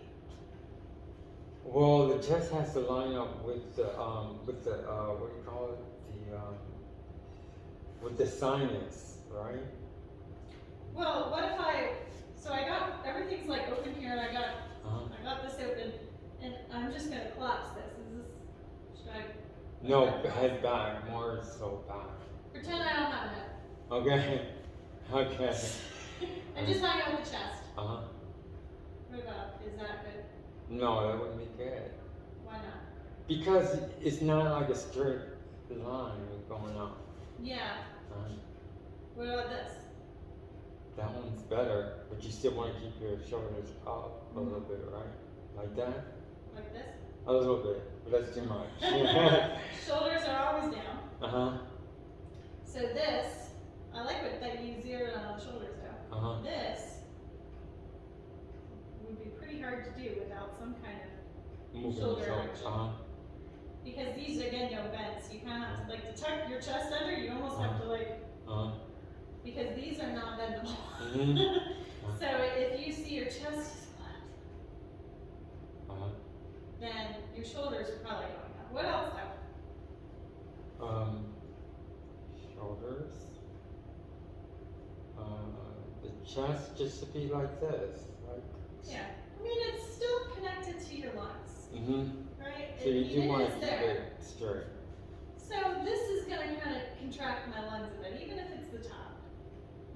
Well, the chest has to line up with the what do you call it? With the sinus, right? Well, what if so I got, everything's like open here, and I got this open, and I'm just gonna collapse this. Should I? No, head back, more so back. Pretend I don't have a head. Okay. Okay. And just hang out with the chest. Uh-huh. What about, is that good? No, that wouldn't be good. Why not? Because it's not like a straight line going up. Yeah. What about this? That one's better, but you still want to keep your shoulders up a little bit, right? Like that? Like this? A little bit, but that's too much. Shoulders are always down. Uh-huh. So this, I like that you zeroed on the shoulders though. Uh-huh. This would be pretty hard to do without some kind of Moving shoulder the shoulders. action. Uh-huh. Because these, again, no bends. You kind of have to, like, to tuck your chest under, you almost have to, like, because these are not bendable. So if you see your chest is flat, then your shoulders are probably going up. What else though? Shoulders. The chest just to be like this. Like. Yeah. I mean, it's still connected to your lungs. Right? So you do want to keep there. it straight. So this is going to kind of contract my lungs a bit, even if it's the top.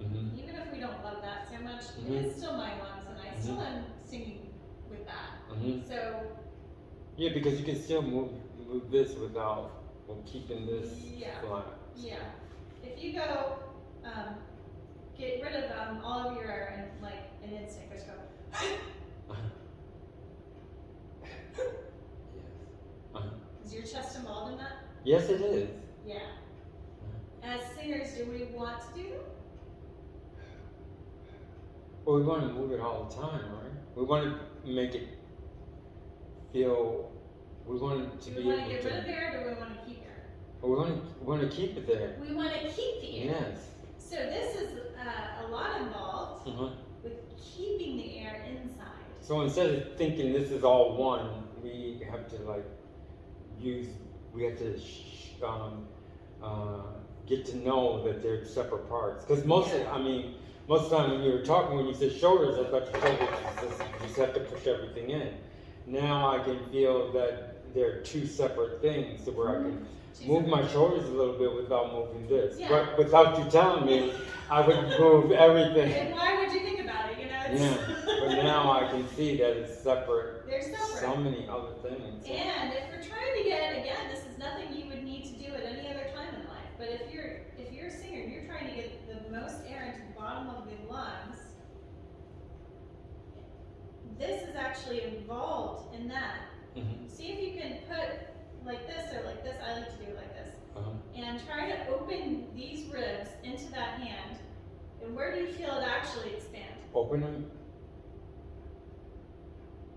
Even if we don't love that so much, it's still my lungs, and I still am singing with that. So. Yeah, because you can still move this without keeping this flat. Yeah. If you go, get rid of all of your air and like an instinct, just go. Is your chest involved in that? Yes, it is. Yeah. As singers, do we want to do? Well, we want to move it all the time, right? We want to make it feel. We want it to be. Do we want to get rid of air, or do we want to keep air? Well, we want to keep it there. We want to keep the air. Yes. So this is a lot involved with keeping the air inside. So instead of thinking this is all one, we have to like we have to get to know that they're separate parts. Because most of the time when you were talking, when you said shoulders, I thought your shoulders you just have to push everything in. Now I can feel that they're two separate things, so where I can move my shoulders a little bit without moving this. Yeah. But without you telling me, I would move everything. And why would you think about it? You know. It's But now I can see that it's separate. They're separate. So many other things. And if we're trying to get, again, this is nothing you would need to do at any other time in life. But if you're a singer, and you're trying to get the most air into the bottom of the lungs. This is actually involved in that. See if you can put like this or like this. I like to do it like this. And try to open these ribs into that hand. And where do you feel it actually expand? Open them.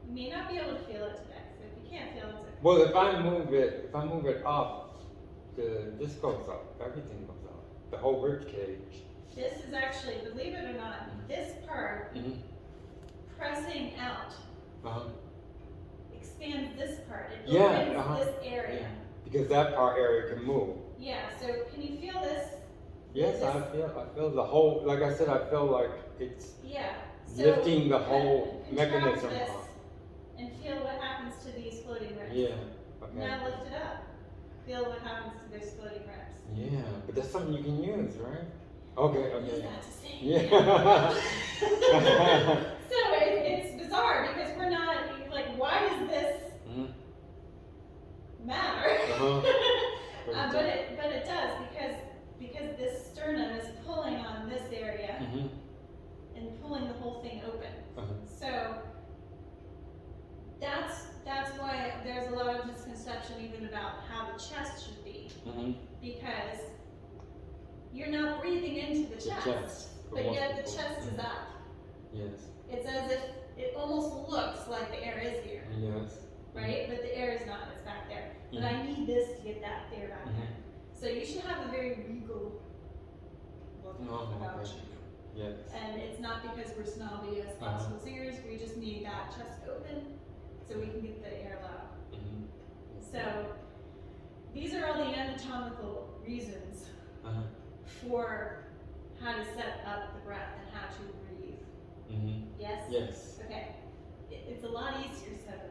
You may not be able to feel it today. So if you can't feel it, it's okay. Well, if I move it up, this goes up. Everything goes up. The whole rib cage. This is actually, believe it or not, this part pressing out expands this part. It opens this area. Yeah. Because that part area can move. Yeah. So can you feel this? Yes, I feel the whole. Like I said, I feel like it's so lifting the whole mechanism this up. and feel what happens to these floating ribs. Yeah. Okay. Now lift it up. Feel what happens to those floating ribs. Yeah, but that's something you can use, right? Okay. Use that to sing. Yeah. So it's bizarre because we're not like, why does this matter? But it does because this sternum is pulling on this area and pulling the whole thing open. So chest should be. Mm-hmm. Because you're not breathing into the chest. But yet the chest is up. Yes. It's as if it almost looks like the air is here. Yes. Right? But the air is not, it's back there. But I need this to get that air back there. So you should have a very regal look about you. Yes. And it's not because we're snobby as classical singers, we just need that chest open so we can get the air loud. So these are all the anatomical reasons for how to set up the breath and how to breathe. Yes? Yes. Okay. It's a lot easier said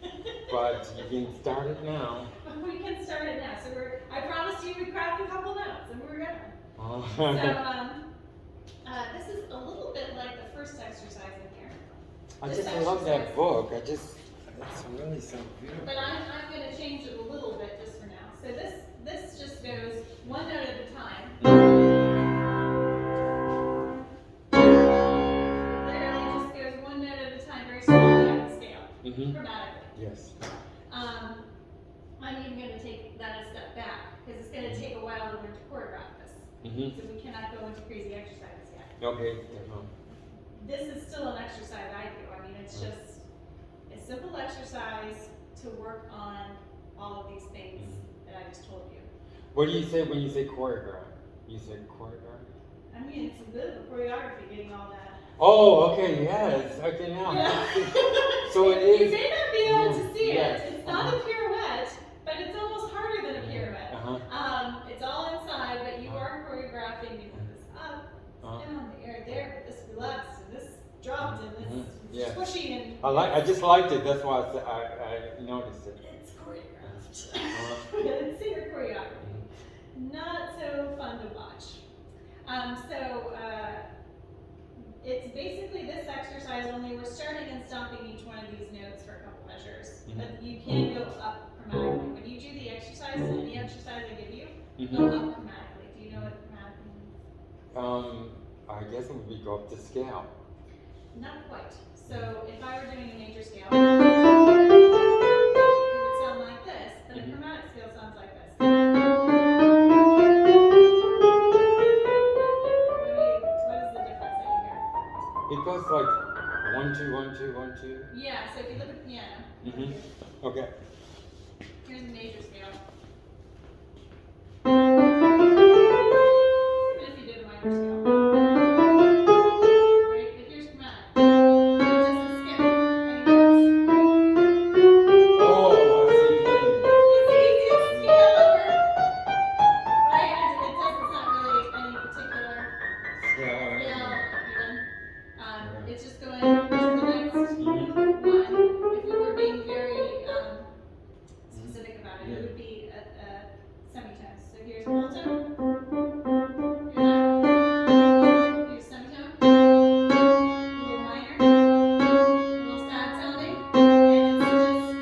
than done. But you can start it now. We can start it now. So I promised you we'd crack a couple notes, and we're gonna. So this is a little bit like the first exercise in here. I just love that book. It's really so beautiful. But I'm going to change it a little bit just for now. So this just goes one note at a time. Literally just goes one note at a time, very slowly on the scale, chromatically. Yes. I'm even going to take that a step back because it's going to take a while to learn to choreograph this. So we cannot go into crazy exercises yet. Okay. This is still an exercise I do. I mean, it's just a simple exercise to work on all of these things that I just told you. What do you say when you say choreograph? You say choreograph? I mean, it's a bit of a choreography getting all that. Oh, okay, yes. Okay, now. Yeah. So it is. You may not be able to see it. It's not a pirouette, but it's almost harder than a pirouette. It's all inside, but you are choreographing. You put this up, down, the air there, but this relaxed, and this dropped, and this squishy, and I just liked it. That's why I noticed it. it's choreographed. It's singer choreography. Not so fun to watch. It's basically this exercise, only we're starting and stopping each one of these notes for a couple measures. But you can go up chromatically. When you do the exercise, any exercise I give you, go up chromatically. Do you know what chromatically means? I guess it would be go up the scale. Not quite. So if I were doing a major scale, it would sound like this, but a chromatic scale sounds like this. What is the difference that you hear? It goes like 1, 2, 1, 2, 1, 2. Yeah, so if you look at the piano. Okay. Here's the major scale. Even if you did a minor scale. Right? But here's chromatic. It doesn't skip any notes. Oh, I see. It's the easiest scale ever. Right? It's not really any particular scale even. It's just going to the next one. If we were being very specific about it, it would be a semitone. So here's alto. Hear that? Here's semitone. A little minor. A little sad sounding. And it's just a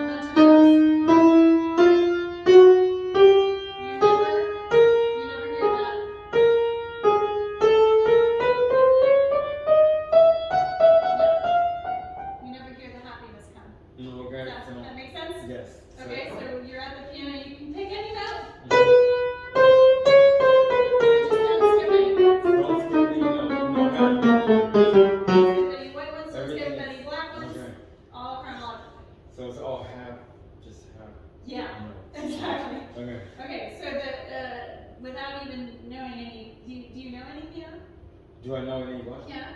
bunch of notes. You never hear that. You never hear the happiness come. Okay. Does that make sense? Yes. Okay, so you're at the piano, you can pick any note. Don't skip any notes. Any white ones, don't skip any black ones. Okay. All chronologically. So it's all half, just half. Yeah, exactly. Okay. Okay, so without even knowing any, do you know any piano? Do I know any what? Yeah.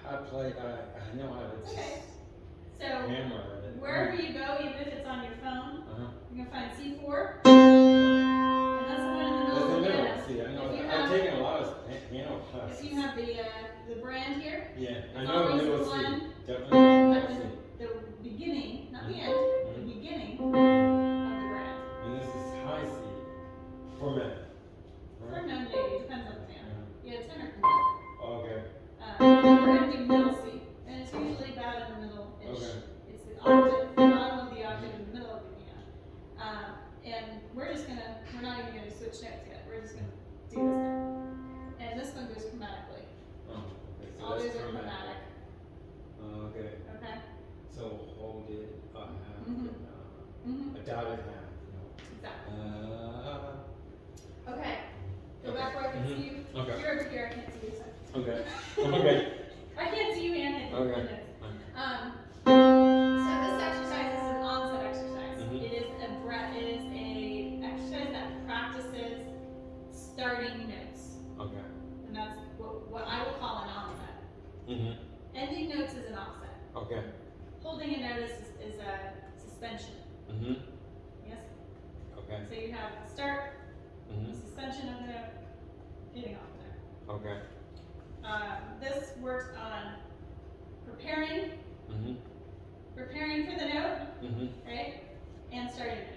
I know how to just So hammer it. wherever you go, even if it's on your phone, you're gonna find C4. And that's the one in the That's middle the of the middle. piano. See, I know. If you I've have- taken a lot of piano classes. If you have the brand here, Yeah, I it's know the always middle the C. one Definitely the at middle C. the beginning, not the end, the beginning of the brand. And this is high C for men. Or no, maybe, depends on the piano. Yeah, tenor can go. Okay. We're gonna do middle C, and it's usually about in the middle-ish. Okay. It's the octave, the bottom of the octave in the middle of the piano. And we're not even gonna switch notes yet. We're just gonna do this now. And this one goes chromatically. Oh, okay. So All that's these are chromatic. chromatic. Okay. Okay. So hold it, half, Mhm. a dotted half. Exactly. Okay. Go back where I can see you. Okay. You're over here. I can't see you. So. Okay. Okay. I can't see you and hit Okay. So this exercise is an onset exercise. It is a exercise that practices starting notes. Okay. And that's what I will call an onset. Ending notes is an offset. Okay. Holding a note is a suspension. Yes? Okay. So you have the start, the suspension of the note, getting off the note. Okay. This works on preparing for the note, right? And starting the note.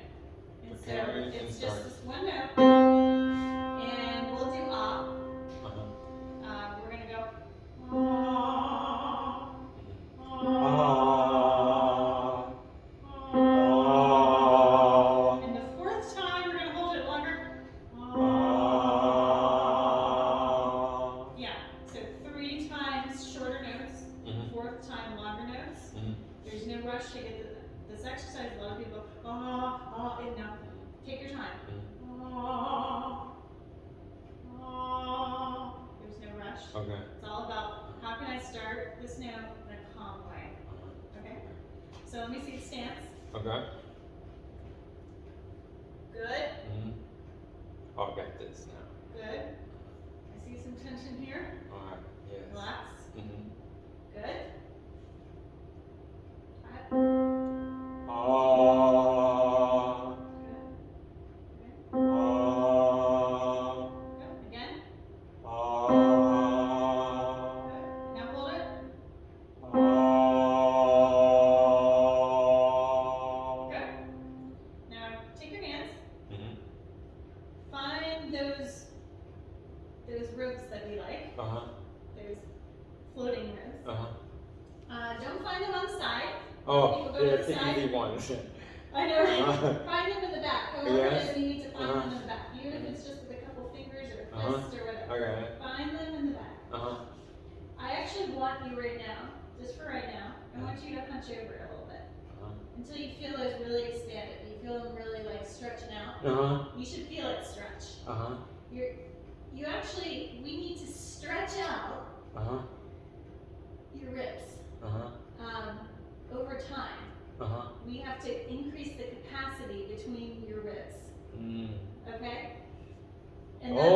And Preparing so and it's starting. just this one note, and we'll do ah. We're gonna go ah. And the fourth time we're gonna hold it longer. Yeah. So 3 times shorter notes. Fourth time longer notes. There's no rush to get this exercise. A lot of people go, and no. Take your time. There's no rush. Okay. It's all about how can I start this note in a calm way. Okay? So let me see the stance. Okay. Good. Oh, I got this now. Good. I see some tension here. All right. Yes. Relax. Good. Ah. Again. Ah. Now hold it. Good. Now take your hands. Find those ropes that we like. Those floating ropes. Don't find them on the side. Oh, People go yeah, to the it's the side. easy ones. I know. Find them in the back. However Yes. it is, you need to find them in the back. Even if it's just with a couple fingers or a fist or whatever. Okay. Find them in the back. I actually want you right now, just for right now, I want you to hunch over a little bit. Until you feel those really expanded. You feel them really like stretching out. You should feel it stretch. We need to stretch out your ribs. Over time. We have to increase the capacity between your ribs. Okay? And that's, I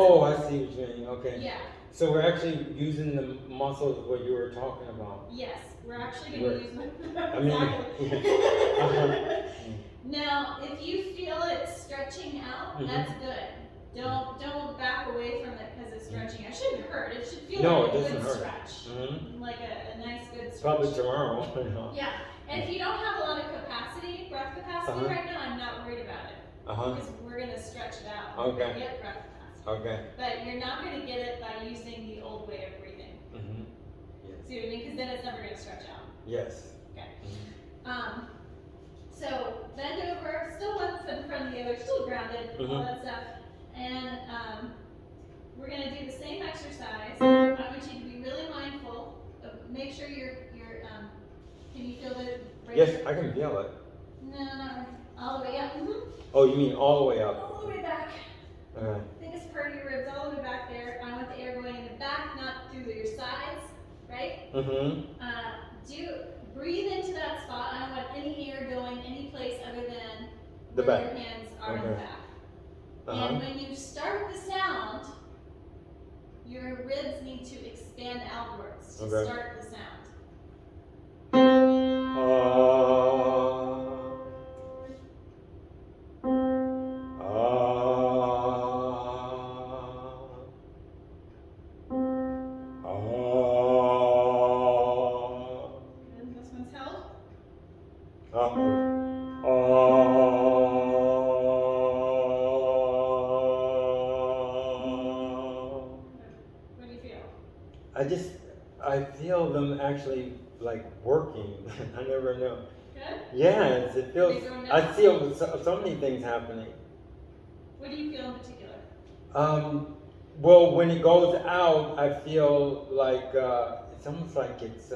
see what you mean. Okay. yeah. So we're actually using the muscles of what you were talking about. Yes, we're actually going to use Now, if you feel it stretching out, that's good. Don't back away from it because it's stretching. It shouldn't hurt. It should feel like a good stretch. Like a nice good stretch. Probably tomorrow. Yeah. And if you don't have a lot of capacity, breath capacity right now, I'm not worried about it. Because we're going to stretch it out. Okay. We're going to get breath capacity. Okay. But you're not going to get it by using the old way of breathing. Yes. See what I mean? Because then it's never going to stretch out. Yes. Okay. So bend over, still one foot in front of the other, still grounded, all that stuff. And we're going to do the same exercise. I want you to be really mindful. Make sure you're can you feel the break? Yes, I can feel it. No, not right. All the way up. Oh, you mean all the way up? All the way back. Okay. Biggest part of your ribs, all the way back there. I want the air going in the back, not through your sides, right? Breathe into that spot. I don't want any air going any place other than The where back. your hands are in the back. And when you start the sound, your ribs need to expand outwards to start the sound. And this one's held. What do you feel? I feel them actually like working. I never know. Good? Yes, it feels, Are they going I down? feel so many things happening. What do you feel in particular? Well, when it goes out, I feel like it's almost like it's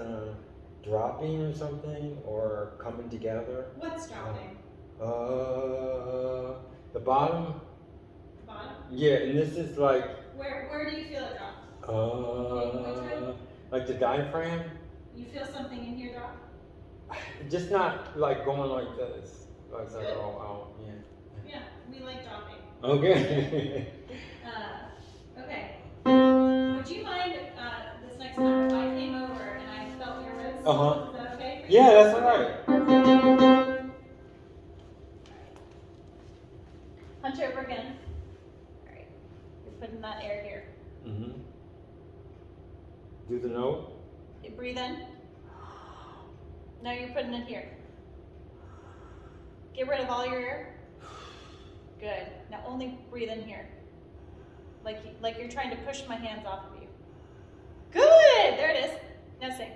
dropping or something, or coming together. What's dropping? Uh, bottom. The bottom? Yeah, and this is like. Where do you feel it drop? Like the diaphragm. You feel something in here drop? Just not like going like this. Like all out. Yeah. Yeah, we like dropping. Okay. Okay. Would you mind this next time if I came over and I felt your wrist? Is that okay for you? Yeah, that's all right. Hunch over again. All right. You're putting that air here. Mm-hmm. Do the note. You breathe in. Now you're putting it here. Get rid of all your air. Good. Now only breathe in here. Like you're trying to push my hands off of you. Good! There it is. Now sing.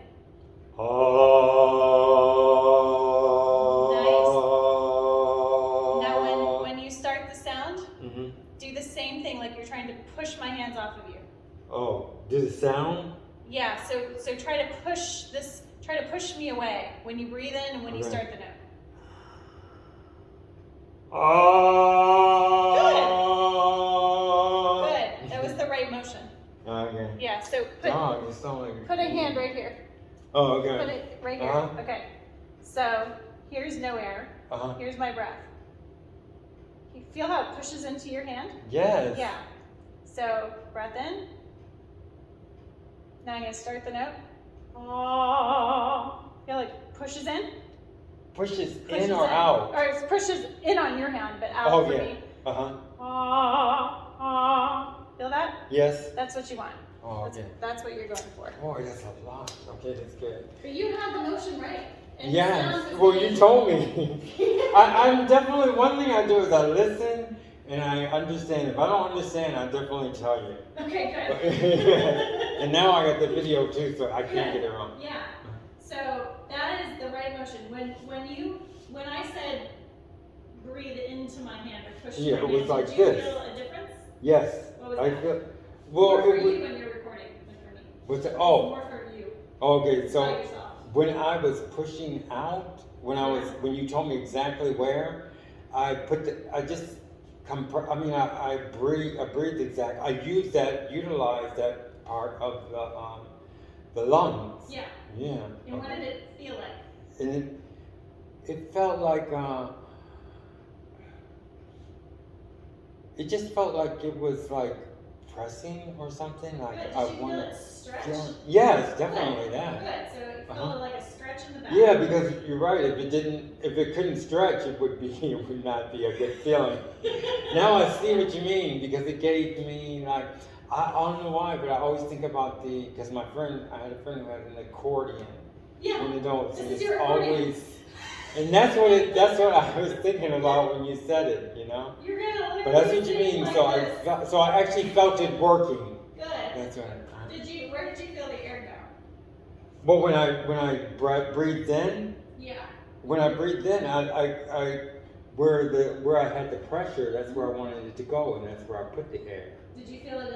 Nice. Now when you start the sound, do the same thing like you're trying to push my hands off of you. Oh, do the sound? Yeah, so try to push me away when you breathe in and when you start the note. Good. That was the right motion. Okay. Yeah, so put a hand right here. Oh, okay. Put it right here. Okay. So here's no air. Here's my breath. You feel how it pushes into your hand? Yes. Yeah. So breath in. Now I'm going to start the note. Feel like it pushes in? Pushes in or out? Or it pushes in on your hand, but out for me. Feel that? Yes. That's what you want. Oh, okay. That's what you're going for. Boy, that's a lot. Okay, that's good. But you have the motion right. And yes. Well, you told me. I'm definitely, one thing I do is I listen and I understand. If I don't understand, I definitely tell you. Okay, good. And now I got the video too, so I can't get it wrong. Yeah. So that is the right motion. When I said breathe into my hand or push my hand, it was like did you this. feel a difference? Yes. What was I that? feel. Well, more for you when you're recording than for me. What's it? More for you. Okay, so By yourself. when I was pushing out, when you told me exactly where, I breathed exactly. I utilized that part of the lungs. Yeah. Yeah. And what did it feel like? And it felt like it just felt like it was like pressing or something. Like Good. Did I you feel wanted. it stretch? Yes, definitely that. Good. So it felt like a stretch in the back. Yeah, because you're right. If it couldn't stretch, it would not be a good feeling. Now I see what you mean, because it gave me like, I don't know why, but I always think about because I had a friend who had an accordion. Yeah. When adults, This and is it's your accordion. always, and that's what I was thinking about when you said it, you know. You're gonna literally. But that's what you mean. Like So I actually felt it working. Good. That's right. Where did you feel the air go? Well, when I breathed in. Yeah. When I breathed in, where I had the pressure, that's where I wanted it to go, and that's where I put the air. Did you feel it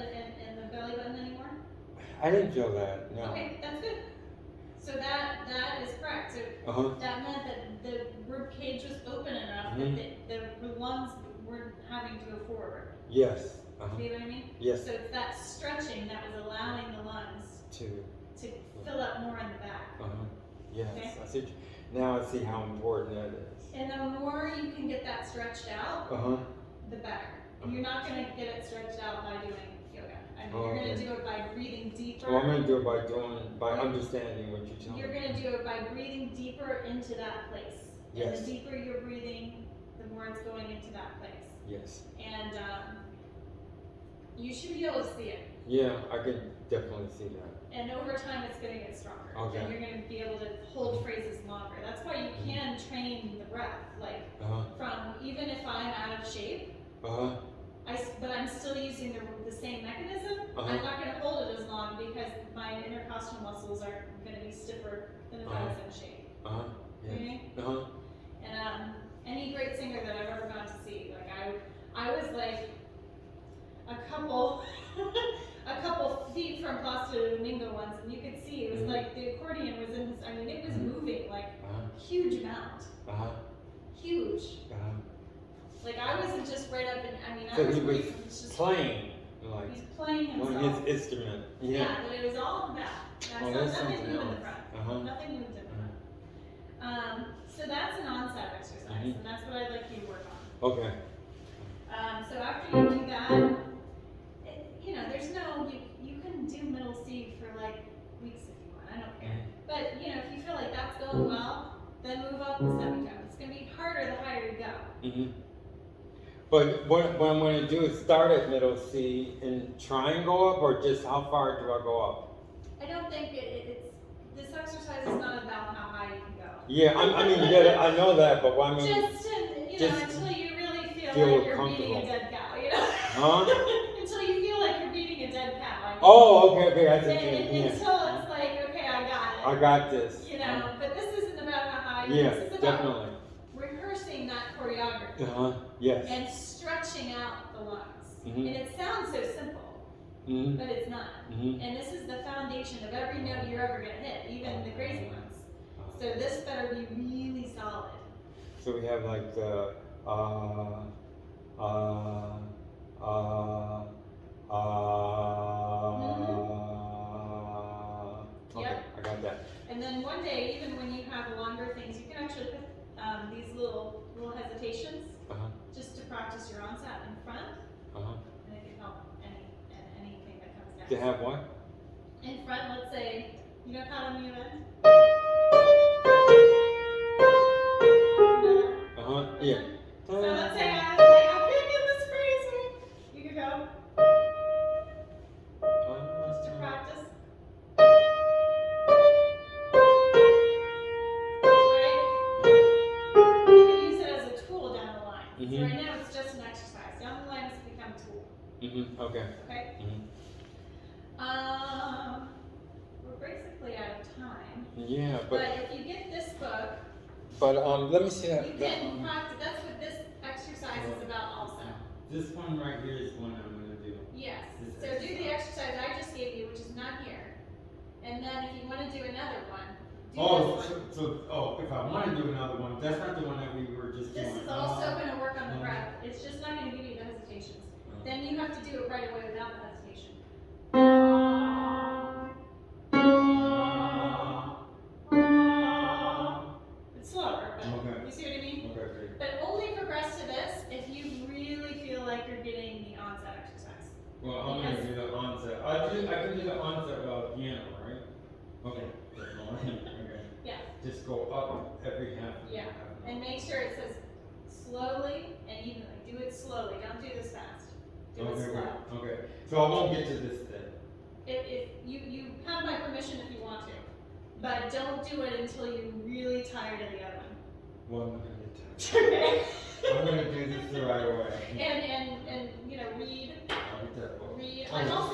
in the belly button anymore? I didn't feel that. No. Okay, that's good. So that is correct. So that meant that the rib cage was open enough that the lungs weren't having to go forward. Yes. See what I mean? Yes. So it's that stretching that was allowing the lungs to fill up more in the back. Yes. Okay. I see. Now I see how important that is. And the more you can get that stretched out, the better. You're not going to get it stretched out by doing yoga. I mean, you're going to do it by breathing deeper. Well, I'm going to do it by understanding what you tell me. You're going to do it by breathing deeper into that place. Yes. And the deeper you're breathing, the more it's going into that place. Yes. And you should be able to see it. Yeah, I can definitely see that. And over time, it's going to get stronger. Okay. And you're going to be able to hold phrases longer. That's why you can train the breath. Like, from even if I'm out of shape, but I'm still using the same mechanism, I'm not going to hold it as long because my intercostal muscles are going to be stiffer than if I was in shape. Yes. Okay? And any great singer that I've ever gone to see, like I was like a couple feet from Plaza Domingo once, and you could see it was like the accordion was in his. I mean, it was moving like huge amount, huge. Like I wasn't just right that So was he was brief. It's just- playing, like, He's playing on himself. his instrument. Yeah. Yeah, but it was all in the back. Oh, That's that's nothing something new in the else. front. Uh-huh. Nothing moved in the front. So that's an onset exercise, Mhm. and that's what I'd like you to work on. Okay. So after you do that, there's no, you can do middle C for like weeks if you want, I don't care. But, if you feel like that's going well, then move up the semitone. It's going to be harder the higher you go. Mm-hmm. But what I'm going to do is start at middle C and try and go up, or just how far do I go up? I don't think this exercise is not about how high you can go. Yeah, yeah, I know that, but what I mean, Just until you really feel feel like you're beating comfortable. a dead cow, Huh? Until you feel like you're beating a dead cow. Oh, okay, I see what you mean. Yeah. Until it's like, okay, I got it. I got this. But this isn't about how high. Yeah, This is about definitely. rehearsing that choreography Yes. and stretching out the lungs. Mhm. And it sounds so simple, Mm-hmm. but it's not. Mm-hmm. And this is the foundation of every note you're ever gonna hit, even the crazy ones. So this better be really solid. So we have like the Okay, Yep. I got that. And then one day, even when you have longer things, you can actually put these little hesitations just to practice your onset in front, and it can help anything that comes next. To have what? In front, let's say, caught on the event. Yeah. So let's say I can't get this crazy. You could go just to practice. Right? You can use it as a tool down the line. So right now it's just an exercise. Down the line it's become a tool. Okay. Okay? We're basically out of time. Yeah, But if you get this book, let me see that. you can practice. That's what this exercise is about also. This one right here is one I'm gonna do. Yes. So do the exercise I just gave you, which is not here. And then if you want to do another one, do this one. If I want to do another one, that's not the one that we were just This doing. is also going to work on the breath. It's just not going to give you the hesitations. Then you have to do it right away without the hesitation. It's slower, but you see what I mean? Okay. But only progress to this if you really feel like you're getting the onset exercise. Well, I'm gonna do the onset. I can do the onset without piano, right? Okay. Okay. Yeah. Just go up every half. Yeah. And make sure it says slowly and evenly. Do it slowly. Don't do this fast. Do it slow. Okay. So I won't get to this then. If you have my permission if you want to, but don't do it until you're really tired of the other one. Well, I'm not gonna get tired. Okay. I'm gonna do this the right way. And read. I'll get that book. Read. I'm also